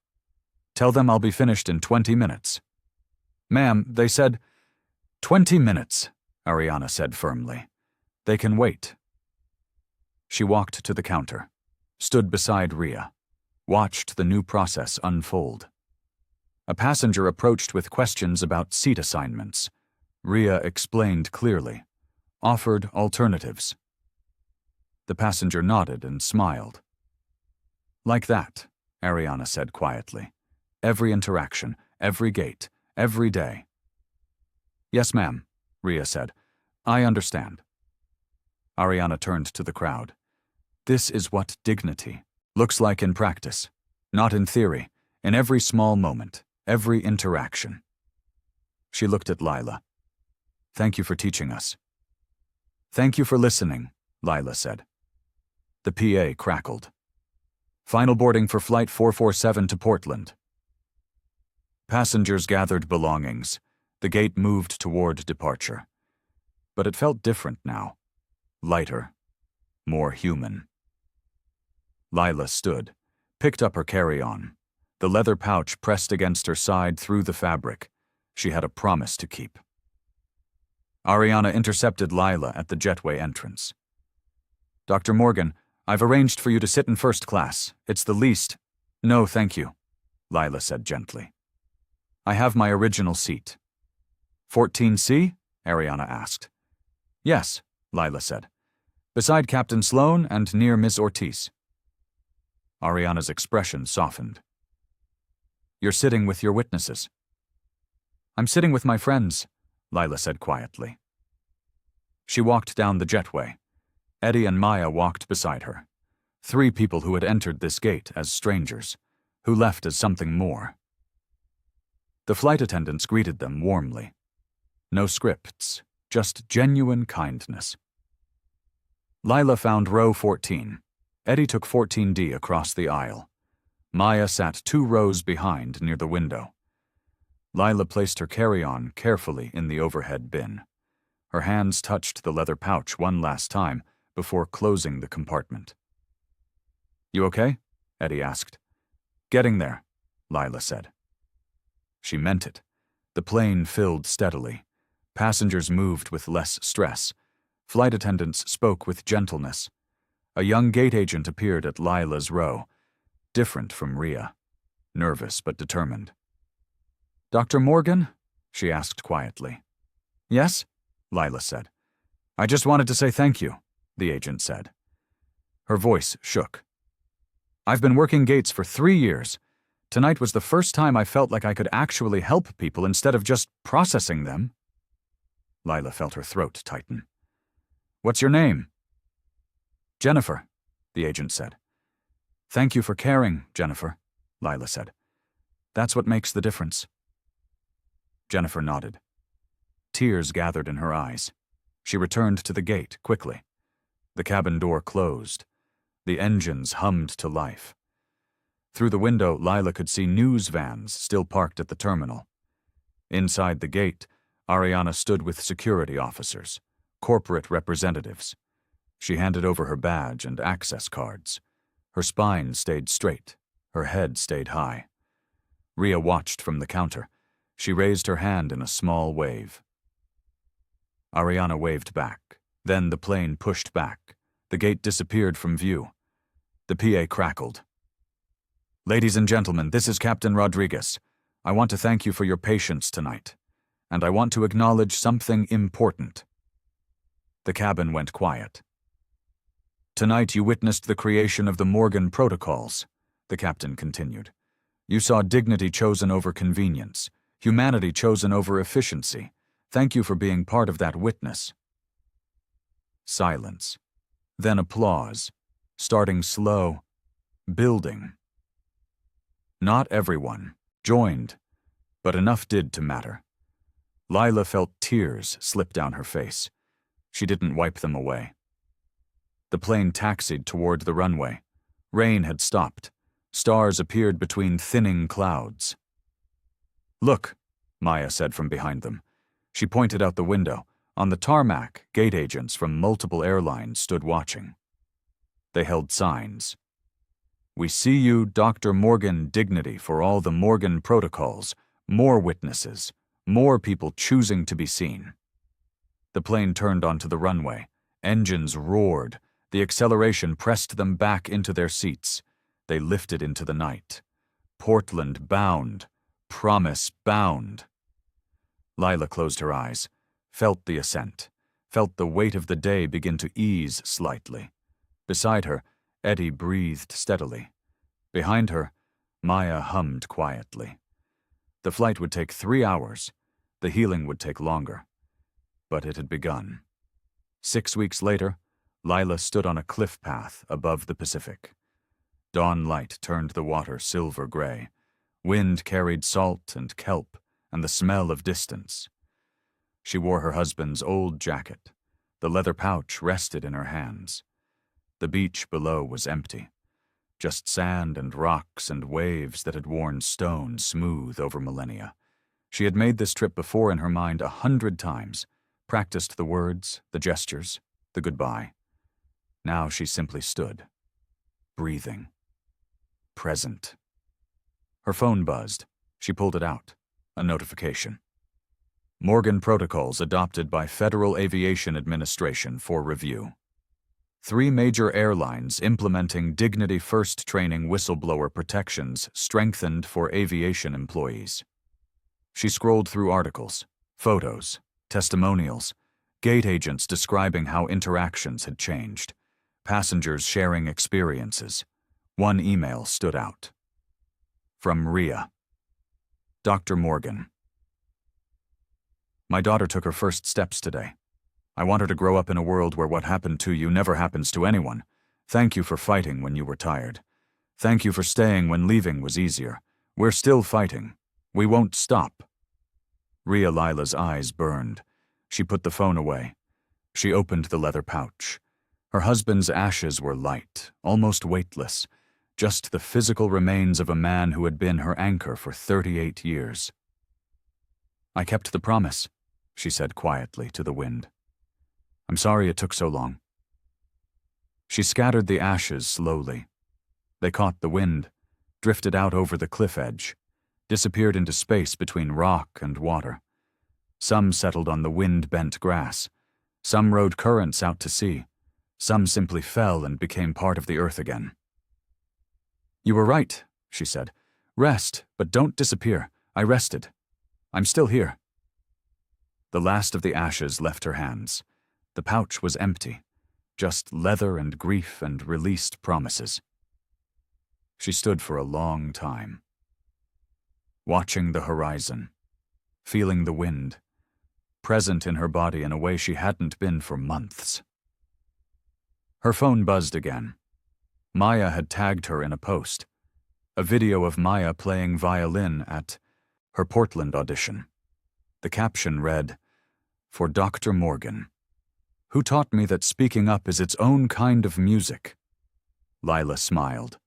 Tell them I'll be finished in 20 minutes. Ma'am, they said, 20 minutes, Ariana said firmly. They can wait. She walked to the counter, stood beside Rhea, watched the new process unfold. A passenger approached with questions about seat assignments. Rhea explained clearly, offered alternatives. The passenger nodded and smiled. Like that, Ariana said quietly. Every interaction, every gate, every day. Yes, ma'am, Rhea said. I understand. Ariana turned to the crowd. This is what dignity looks like in practice, not in theory, in every small moment, every interaction. She looked at Lila. Thank you for teaching us. Thank you for listening, Lila said. The PA crackled. Final boarding for Flight 447 to Portland. Passengers gathered belongings. The gate moved toward departure. But it felt different now. Lighter. More human. Lila stood, picked up her carry-on. The leather pouch pressed against her side through the fabric. She had a promise to keep. Ariana intercepted Lila at the jetway entrance. Dr. Morgan, I've arranged for you to sit in first class. It's the least. No, thank you, Lila said gently. I have my original seat. 14C? Ariana asked. Yes, Lila said. Beside Captain Sloan and near Miss Ortiz. Ariana's expression softened. You're sitting with your witnesses. I'm sitting with my friends, Lila said quietly. She walked down the jetway. Eddie and Maya walked beside her. 3 people who had entered this gate as strangers, who left as something more. The flight attendants greeted them warmly. No scripts, just genuine kindness. Lila found row 14. Eddie took 14D across the aisle. Maya sat 2 rows behind near the window. Lila placed her carry-on carefully in the overhead bin. Her hands touched the leather pouch one last time before closing the compartment. You okay? Eddie asked. Getting there, Lila said. She meant it. The plane filled steadily. Passengers moved with less stress. Flight attendants spoke with gentleness. A young gate agent appeared at Lila's row, different from Rhea, nervous but determined. Dr. Morgan? She asked quietly. Yes? Lila said. I just wanted to say thank you, the agent said. Her voice shook. I've been working gates for 3 years. Tonight was the first time I felt like I could actually help people instead of just processing them. Lila felt her throat tighten. What's your name? Jennifer, the agent said. Thank you for caring, Jennifer, Lila said. That's what makes the difference. Jennifer nodded. Tears gathered in her eyes. She returned to the gate quickly. The cabin door closed. The engines hummed to life. Through the window, Lila could see news vans still parked at the terminal. Inside the gate, Ariana stood with security officers, corporate representatives. She handed over her badge and access cards. Her spine stayed straight. Her head stayed high. Rhea watched from the counter. She raised her hand in a small wave. Ariana waved back. Then the plane pushed back. The gate disappeared from view. The PA crackled. Ladies and gentlemen, this is Captain Rodriguez. I want to thank you for your patience tonight. And I want to acknowledge something important. The cabin went quiet. Tonight you witnessed the creation of the Morgan Protocols, the captain continued. You saw dignity chosen over convenience, humanity chosen over efficiency. Thank you for being part of that witness. Silence. Then applause, starting slow, building. Not everyone joined, but enough did to matter. Lila felt tears slip down her face. She didn't wipe them away. The plane taxied toward the runway. Rain had stopped. Stars appeared between thinning clouds. Look, Maya said from behind them. She pointed out the window. On the tarmac, gate agents from multiple airlines stood watching. They held signs. We see you, Dr. Morgan Dignity, for all the Morgan protocols, more witnesses, more people choosing to be seen. The plane turned onto the runway. Engines roared. The acceleration pressed them back into their seats. They lifted into the night. Portland bound. Promise bound. Lila closed her eyes, felt the ascent, felt the weight of the day begin to ease slightly. Beside her, Eddie breathed steadily. Behind her, Maya hummed quietly. The flight would take 3 hours. The healing would take longer. But it had begun. 6 weeks later, Lila stood on a cliff path above the Pacific. Dawn light turned the water silver gray. Wind carried salt and kelp and the smell of distance. She wore her husband's old jacket. The leather pouch rested in her hands. The beach below was empty. Just sand and rocks and waves that had worn stone smooth over millennia. She had made this trip before in her mind 100 times, practiced the words, the gestures, the goodbye. Now she simply stood, breathing, present. Her phone buzzed. She pulled it out. A notification. Morgan Protocols adopted by Federal Aviation Administration for review. 3 major airlines implementing Dignity First training whistleblower protections strengthened for aviation employees. She scrolled through articles, photos, testimonials, gate agents describing how interactions had changed, passengers sharing experiences. One email stood out. From Rhea. Dr. Morgan. My daughter took her first steps today. I want her to grow up in a world where what happened to you never happens to anyone. Thank you for fighting when you were tired. Thank you for staying when leaving was easier. We're still fighting. We won't stop. Rhea Lila's eyes burned. She put the phone away. She opened the leather pouch. Her husband's ashes were light, almost weightless, just the physical remains of a man who had been her anchor for 38 years. I kept the promise, she said quietly to the wind. I'm sorry it took so long. She scattered the ashes slowly. They caught the wind, drifted out over the cliff edge, disappeared into space between rock and water. Some settled on the wind-bent grass. Some rode currents out to sea. Some simply fell and became part of the earth again. You were right, she said. Rest, but don't disappear. I rested. I'm still here. The last of the ashes left her hands. The pouch was empty, just leather and grief and released promises. She stood for a long time, watching the horizon, feeling the wind, present in her body in a way she hadn't been for months. Her phone buzzed again. Maya had tagged her in a post, a video of Maya playing violin at her Portland audition. The caption read, "For Dr. Morgan, who taught me that speaking up is its own kind of music." Lila smiled.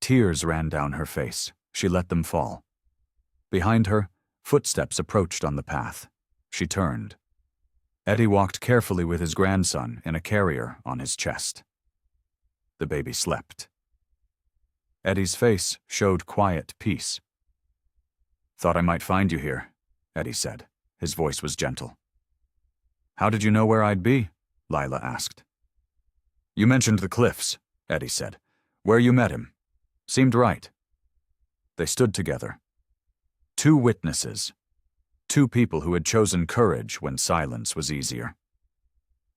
Tears ran down her face. She let them fall. Behind her, footsteps approached on the path. She turned. Eddie walked carefully with his grandson in a carrier on his chest. The baby slept. Eddie's face showed quiet peace. Thought I might find you here, Eddie said. His voice was gentle. How did you know where I'd be? Lila asked. You mentioned the cliffs, Eddie said. Where you met him. Seemed right. They stood together. 2 witnesses. 2 people who had chosen courage when silence was easier.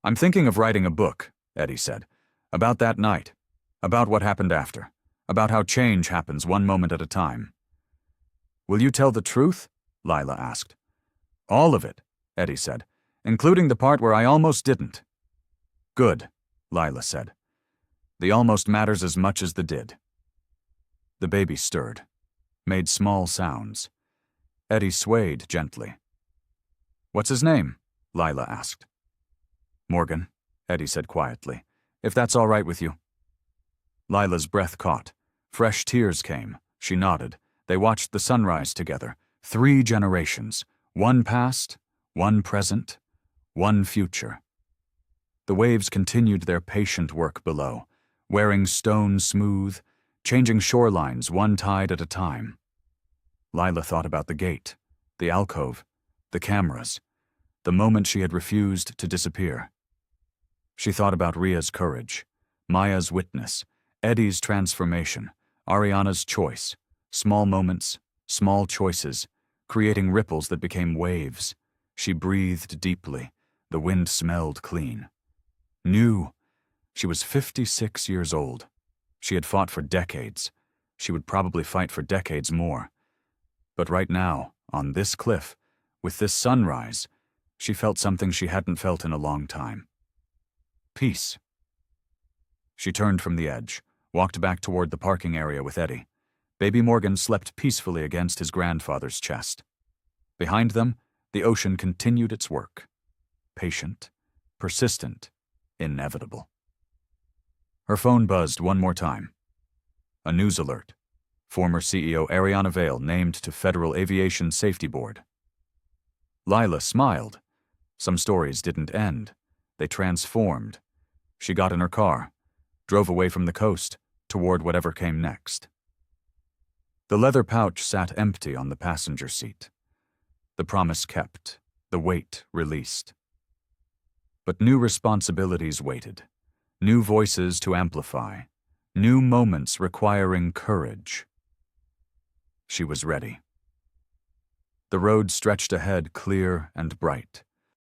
I'm thinking of writing a book, Eddie said. About that night. About what happened after. about how change happens one moment at a time. Will you tell the truth? Lila asked. All of it, Eddie said, including the part where I almost didn't. Good, Lila said. The almost matters as much as the did. The baby stirred, made small sounds. Eddie swayed gently. What's his name? Lila asked. Morgan, Eddie said quietly, if that's all right with you. Lila's breath caught. Fresh tears came. She nodded. They watched the sunrise together. 3 generations. One past, one present, one future. The waves continued their patient work below, wearing stone smooth, changing shorelines one tide at a time. Lila thought about the gate, the alcove, the cameras, the moment she had refused to disappear. She thought about Ria's courage, Maya's witness, Eddie's transformation, Ariana's choice, small moments, small choices, creating ripples that became waves. She breathed deeply. The wind smelled clean. New. She was 56 years old. She had fought for decades. She would probably fight for decades more. But right now, on this cliff, with this sunrise, she felt something she hadn't felt in a long time. Peace. She turned from the edge, walked back toward the parking area with Eddie. Baby Morgan slept peacefully against his grandfather's chest. Behind them, the ocean continued its work. Patient, persistent, inevitable. Her phone buzzed one more time. A news alert. Former CEO Ariana Vale named to Federal Aviation Safety Board. Lila smiled. Some stories didn't end. They transformed. She got in her car, drove away from the coast, toward whatever came next. The leather pouch sat empty on the passenger seat. The promise kept, the weight released. But new responsibilities waited, new voices to amplify, new moments requiring courage. She was ready. The road stretched ahead clear and bright.